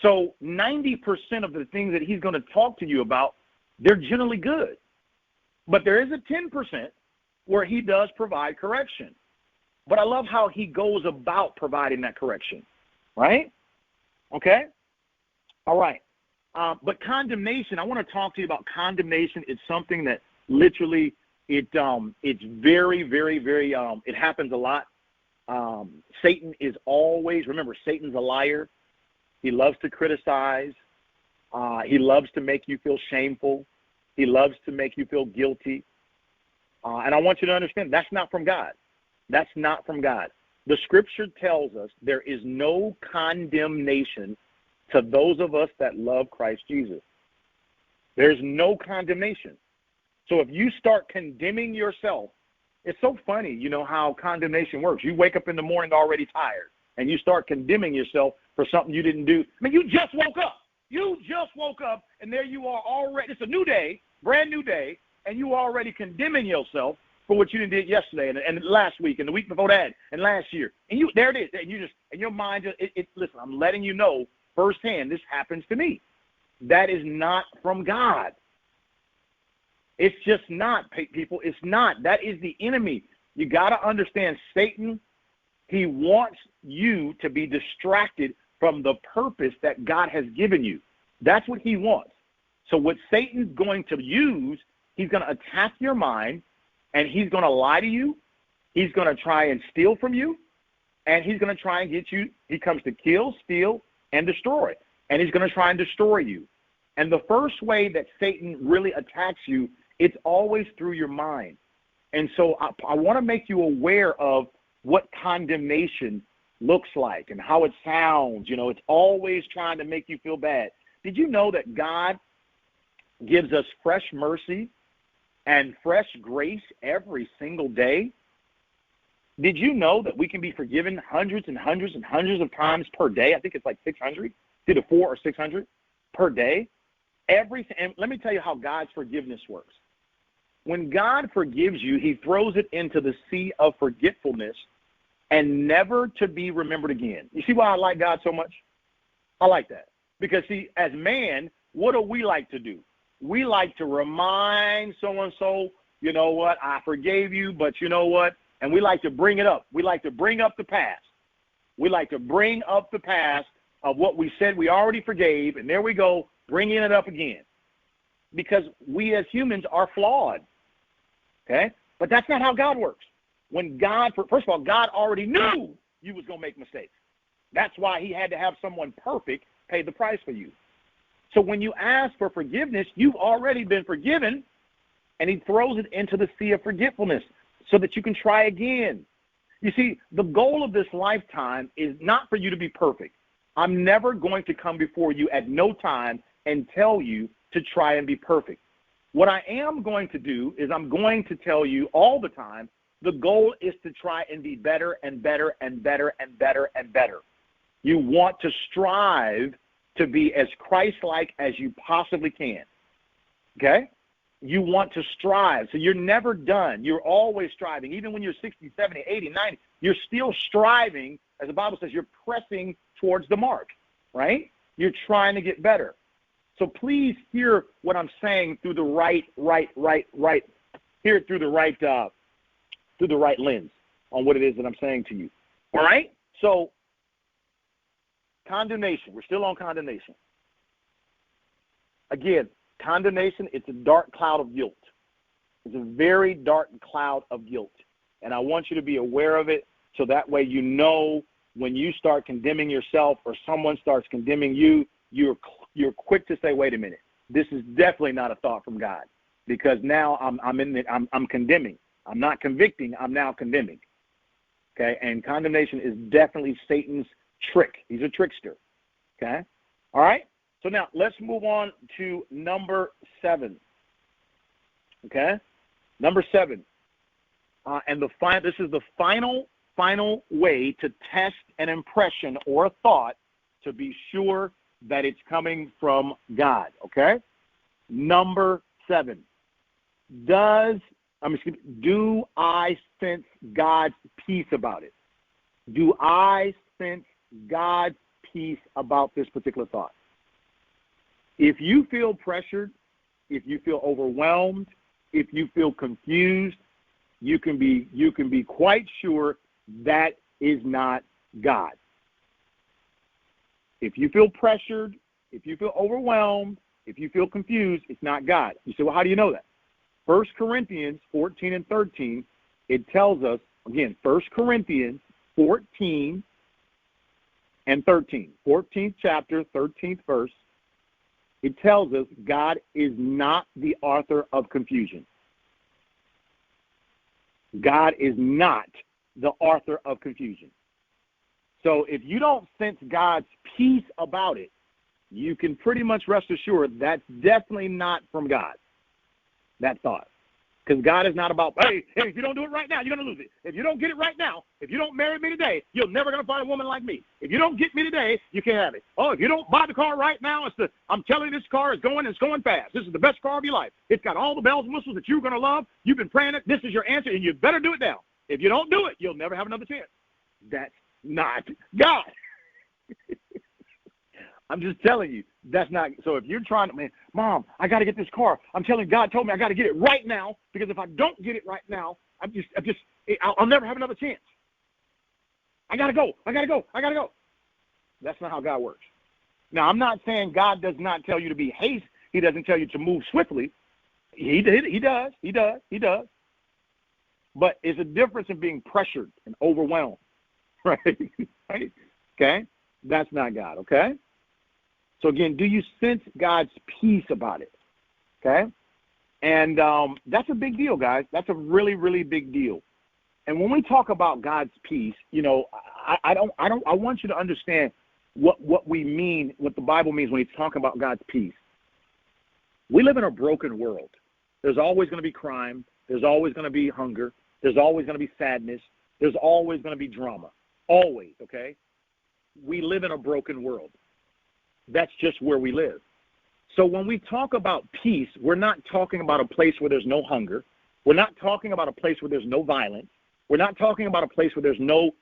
So 90% of the things that he's going to talk to you about, they're generally good. But there is a 10% where he does provide correction. But I love how he goes about providing that correction, right? Okay? All right. But condemnation, I want to talk to you about condemnation. It's something that literally it's very, very, very, it happens a lot. Satan is always, remember, Satan's a liar. He loves to criticize. He loves to make you feel shameful. He loves to make you feel guilty. And I want you to understand, that's not from God. That's not from God. The scripture tells us there is no condemnation to those of us that love Christ Jesus. There's no condemnation. So if you start condemning yourself, it's so funny, how condemnation works. You wake up in the morning already tired, and you start condemning yourself for something you didn't do. I mean, you just woke up. You just woke up, and there you are already. It's a new day, brand new day, and you are already condemning yourself for what you didn't do yesterday and last week and the week before that and last year. And there it is. And your mind listen, I'm letting you know firsthand, this happens to me. That is not from God. It's just not, people. It's not. That is the enemy. You got to understand, Satan, he wants you to be distracted from the purpose that God has given you. That's what he wants. So what Satan's going to use, he's going to attack your mind, and he's going to lie to you. He's going to try and steal from you, and he's going to try and get you. He comes to kill, steal, and destroy, and he's going to try and destroy you. And the first way that Satan really attacks you, it's always through your mind. And so I want to make you aware of what condemnation looks like and how it sounds. It's always trying to make you feel bad. Did you know that God gives us fresh mercy and fresh grace every single day? Did you know that we can be forgiven hundreds and hundreds and hundreds of times per day? I think it's like 600, either 400 or 600 per day. Everything. And let me tell you how God's forgiveness works. When God forgives you, he throws it into the sea of forgetfulness and never to be remembered again. You see why I like God so much? I like that. Because, see, as man, what do we like to do? We like to remind so-and-so, you know what, I forgave you, but you know what? And we like to bring it up. We like to bring up the past. We like to bring up the past of what we said we already forgave, and there we go, bringing it up again. because we as humans are flawed, okay? But that's not how God works. When God, first of all, God already knew you was going to make mistakes. That's why he had to have someone perfect pay the price for you. So when you ask for forgiveness, you've already been forgiven, and he throws it into the sea of forgetfulness so that you can try again. You see, the goal of this lifetime is not for you to be perfect. I'm never going to come before you at no time and tell you to try and be perfect. What I am going to do is I'm going to tell you all the time, the goal is to try and be better and better and better and better and better. You want to strive to be as Christ-like as you possibly can, okay? You want to strive. So you're never done. You're always striving. Even when you're 60, 70, 80, 90, you're still striving. As the Bible says, you're pressing towards the mark, right? You're trying to get better. So please hear what I'm saying through the right. Hear it through the right lens on what it is that I'm saying to you. All right? So condemnation. We're still on condemnation. Again, condemnation, it's a dark cloud of guilt. It's a very dark cloud of guilt. And I want you to be aware of it so that way you know when you start condemning yourself or someone starts condemning you, you're quick to say, wait a minute, this is definitely not a thought from God, because now I'm condemning. I'm not convicting, I'm now condemning. Okay? And condemnation is definitely Satan's trick. He's a trickster. Okay? All right? So now let's move on to number 7. Okay? Number 7. And this is the final way to test an impression or a thought to be sure that it's coming from God. Okay? Number 7. Do I sense God's peace about it? Do I sense God's peace about this particular thought? If you feel pressured, if you feel overwhelmed, if you feel confused, you can be quite sure that is not God. If you feel pressured, if you feel overwhelmed, if you feel confused, it's not God. You say, well, how do you know that? 1 Corinthians 14 and 13, it tells us, again, 1 Corinthians 14 and 13, 14th chapter, 13th verse, it tells us God is not the author of confusion. God is not the author of confusion. So if you don't sense God's peace about it, you can pretty much rest assured that's definitely not from God, that thought. Because God is not about, hey, if you don't do it right now, you're going to lose it. If you don't get it right now, if you don't marry me today, you're never going to find a woman like me. If you don't get me today, you can't have it. Oh, if you don't buy the car right now, I'm telling you, this car is going fast. This is the best car of your life. It's got all the bells and whistles that you're going to love. You've been praying it. This is your answer, and you better do it now. If you don't do it, you'll never have another chance. That's not God. I'm just telling you, that's not. So if you're trying to, man, Mom, I got to get this car. I'm telling you, God told me I got to get it right now, because if I don't get it right now, I'll never have another chance. I got to go. That's not how God works. Now, I'm not saying God does not tell you to be haste. He doesn't tell you to move swiftly. He does. But it's a difference in being pressured and overwhelmed, right? Right? Okay? That's not God, okay? So again, do you sense God's peace about it? Okay? And that's a big deal, guys. That's a really, really big deal. And when we talk about God's peace, I want you to understand what we mean, what the Bible means when it's talking about God's peace. We live in a broken world. There's always going to be crime. There's always going to be hunger. There's always going to be sadness. There's always going to be drama. Always, okay? We live in a broken world. That's just where we live. So when we talk about peace, we're not talking about a place where there's no hunger. We're not talking about a place where there's no violence. We're not talking about a place where there's no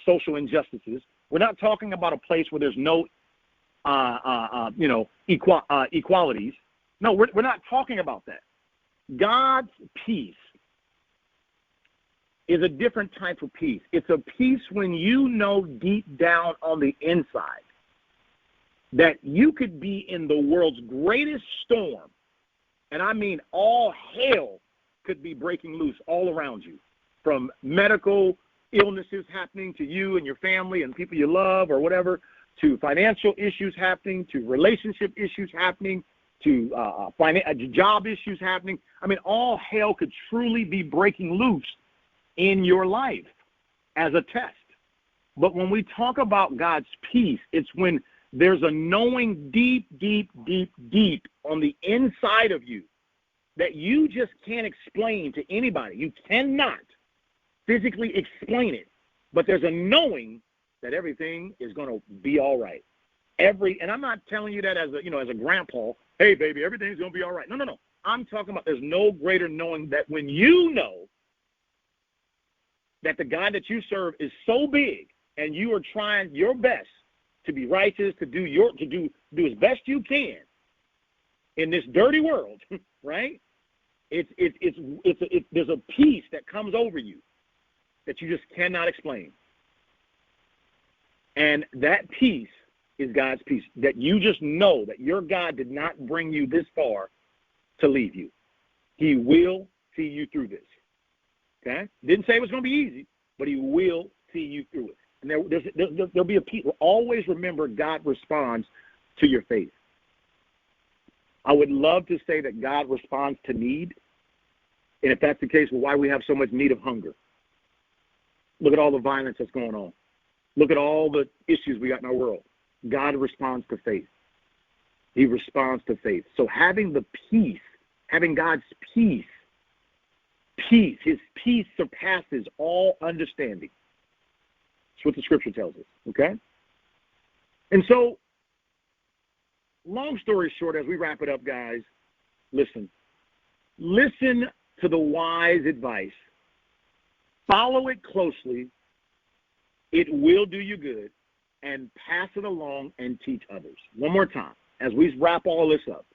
social injustices. We're not talking about a place where there's no, equalities. No, we're not talking about that. God's peace is a different type of peace. It's a peace when you know deep down on the inside that you could be in the world's greatest storm, and I mean all hell could be breaking loose all around you, from medical illnesses happening to you and your family and people you love or whatever, to financial issues happening, to relationship issues happening, to job issues happening. I mean, all hell could truly be breaking loose in your life as a test. But when we talk about God's peace, it's when there's a knowing deep, deep, deep, deep on the inside of you that you just can't explain to anybody. You cannot physically explain it, but there's a knowing that everything is going to be all right. And I'm not telling you that as a grandpa, hey, baby, everything's going to be all right. No. I'm talking about there's no greater knowing that when you know that the God that you serve is so big and you are trying your best to be righteous, to do as best you can in this dirty world, right? There's a peace that comes over you that you just cannot explain. And that peace is God's peace, that you just know that your God did not bring you this far to leave you. He will see you through this. Okay? Didn't say it was going to be easy, but he will see you through it. And there'll be a peace. Always remember, God responds to your faith. I would love to say that God responds to need. And if that's the case, well, why we have so much need of hunger? Look at all the violence that's going on. Look at all the issues we got in our world. God responds to faith. He responds to faith. So having the peace, having God's peace, his peace surpasses all understanding. That's what the scripture tells us, okay? And so, long story short, as we wrap it up, guys, listen to the wise advice. Follow it closely. It will do you good. And pass it along and teach others. One more time, as we wrap all this up,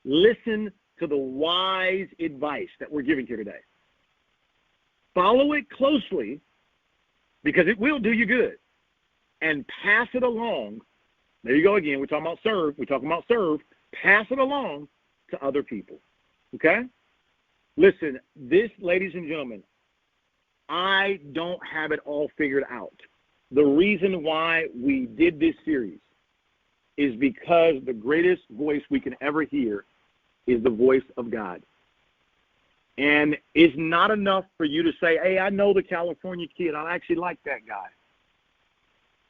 listen to the wise advice that we're giving here today. Follow it closely because it will do you good. And pass it along. There you go again. We're talking about serve. Pass it along to other people. Okay? Listen, this, ladies and gentlemen, I don't have it all figured out. The reason why we did this series is because the greatest voice we can ever hear is the voice of God. And it's not enough for you to say, hey, I know the California kid. I actually like that guy.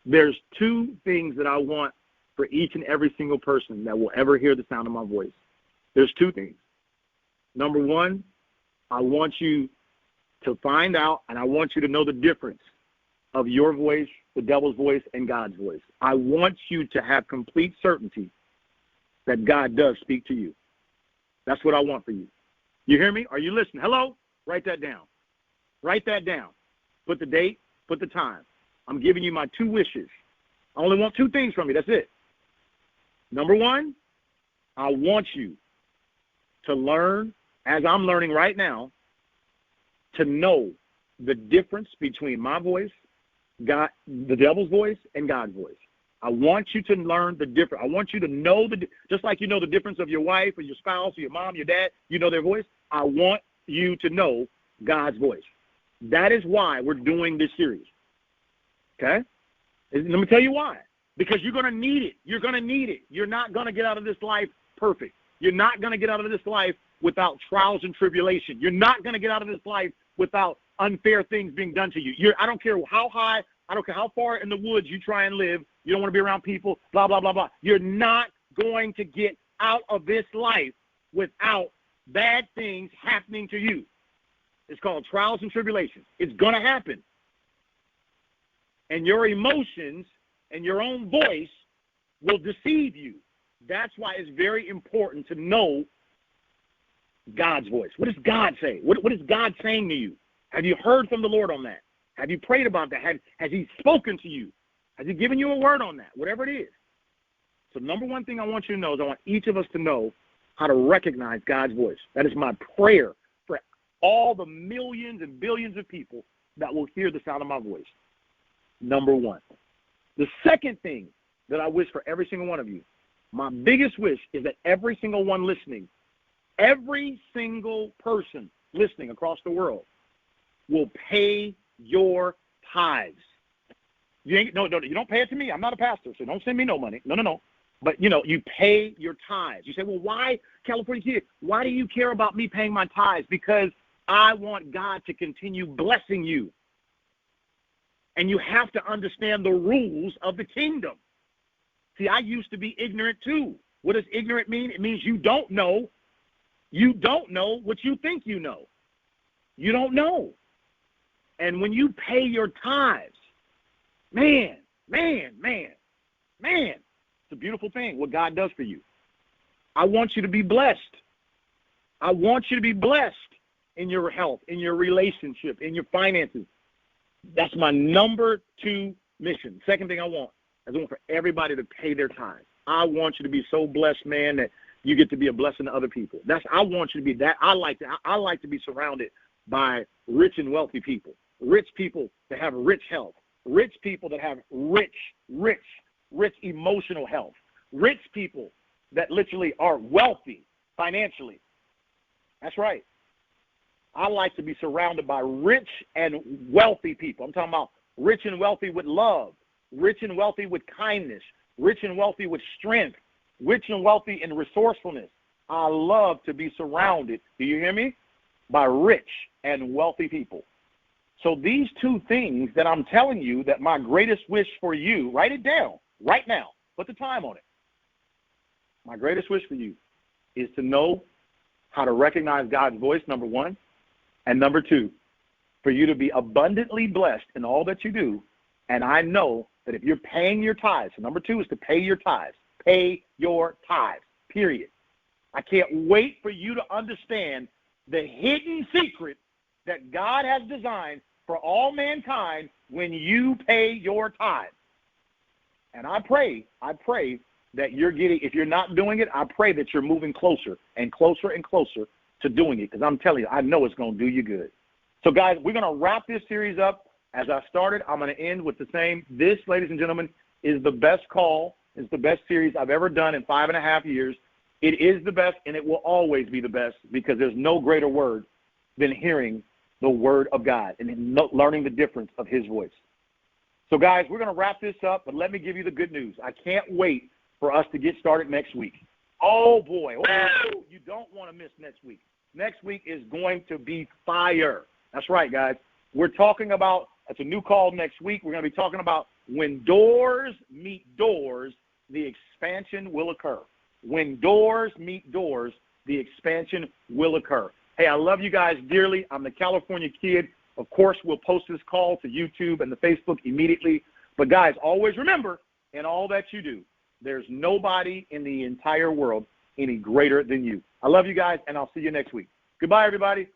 There's two things that I want for each and every single person that will ever hear the sound of my voice. There's two things. Number one, I want you to find out, and I want you to know the difference of your voice, the devil's voice, and God's voice. I want you to have complete certainty that God does speak to you. That's what I want for you. You hear me? Are you listening? Hello? Write that down. Write that down. Put the date, put the time. I'm giving you my two wishes. I only want two things from you. That's it. Number one, I want you to learn, as I'm learning right now, to know the difference between my voice, God, the devil's voice, and God's voice. I want you to learn the difference. I want you to know just like you know the difference of your wife or your spouse or your mom, your dad, you know their voice. I want you to know God's voice. That is why we're doing this series. Okay? Let me tell you why. Because you're going to need it. You're going to need it. You're not going to get out of this life perfect. You're not going to get out of this life without trials and tribulation. You're not going to get out of this life without unfair things being done to you. I don't care how high, I don't care how far in the woods you try and live. You don't want to be around people, blah, blah, blah, blah. You're not going to get out of this life without bad things happening to you. It's called trials and tribulations. It's going to happen. And your emotions and your own voice will deceive you. That's why it's very important to know God's voice. What does God say? What is God saying to you? Have you heard from the Lord on that? Have you prayed about that? Has he spoken to you? Has he given you a word on that? Whatever it is. So number one thing I want you to know is I want each of us to know how to recognize God's voice. That is my prayer for all the millions and billions of people that will hear the sound of my voice. Number one. The second thing that I wish for every single one of you, my biggest wish is that every single one listening Every single person listening across the world will pay your tithes. You don't pay it to me. I'm not a pastor, so don't send me no money. No. But, you pay your tithes. You say, well, why, California kid, why do you care about me paying my tithes? Because I want God to continue blessing you. And you have to understand the rules of the kingdom. See, I used to be ignorant too. What does ignorant mean? It means you don't know. You don't know what you think you know. You don't know. And when you pay your tithes, man, it's a beautiful thing what God does for you. I want you to be blessed. I want you to be blessed in your health, in your relationship, in your finances. That's my number 2 mission. Second thing I want for everybody to pay their tithes. I want you to be so blessed, man, that you get to be a blessing to other people. I want you to be that. I like to be surrounded by rich and wealthy people that have rich health, rich people that have rich emotional health, rich people that literally are wealthy financially. That's right. I like to be surrounded by rich and wealthy people. I'm talking about rich and wealthy with love, rich and wealthy with kindness, rich and wealthy with strength, rich and wealthy in resourcefulness. I love to be surrounded, do you hear me, by rich and wealthy people. So these 2 things that I'm telling you that my greatest wish for you, write it down right now, put the time on it. My greatest wish for you is to know how to recognize God's voice, number 1, and number 2, for you to be abundantly blessed in all that you do. And I know that if you're paying your tithes, so number 2 is to pay your tithes. Pay your tithes, period. I can't wait for you to understand the hidden secret that God has designed for all mankind when you pay your tithes. And I pray that you're getting, if you're not doing it, I pray that you're moving closer and closer and closer to doing it, because I'm telling you, I know it's going to do you good. So, guys, we're going to wrap this series up. As I started, I'm going to end with the same. This, ladies and gentlemen, is the best call. It's the best series I've ever done in 5.5 years. It is the best, and it will always be the best, because there's no greater word than hearing the word of God and learning the difference of his voice. So, guys, we're going to wrap this up, but let me give you the good news. I can't wait for us to get started next week. Oh, boy. Oh, you don't want to miss next week. Next week is going to be fire. That's right, guys. We're talking about, it's a new call next week. We're going to be talking about when doors meet doors, the expansion will occur. When doors meet doors, the expansion will occur. Hey, I love you guys dearly. I'm the California Kid. Of course, we'll post this call to YouTube and the Facebook immediately. But, guys, always remember, in all that you do, there's nobody in the entire world any greater than you. I love you guys, and I'll see you next week. Goodbye, everybody.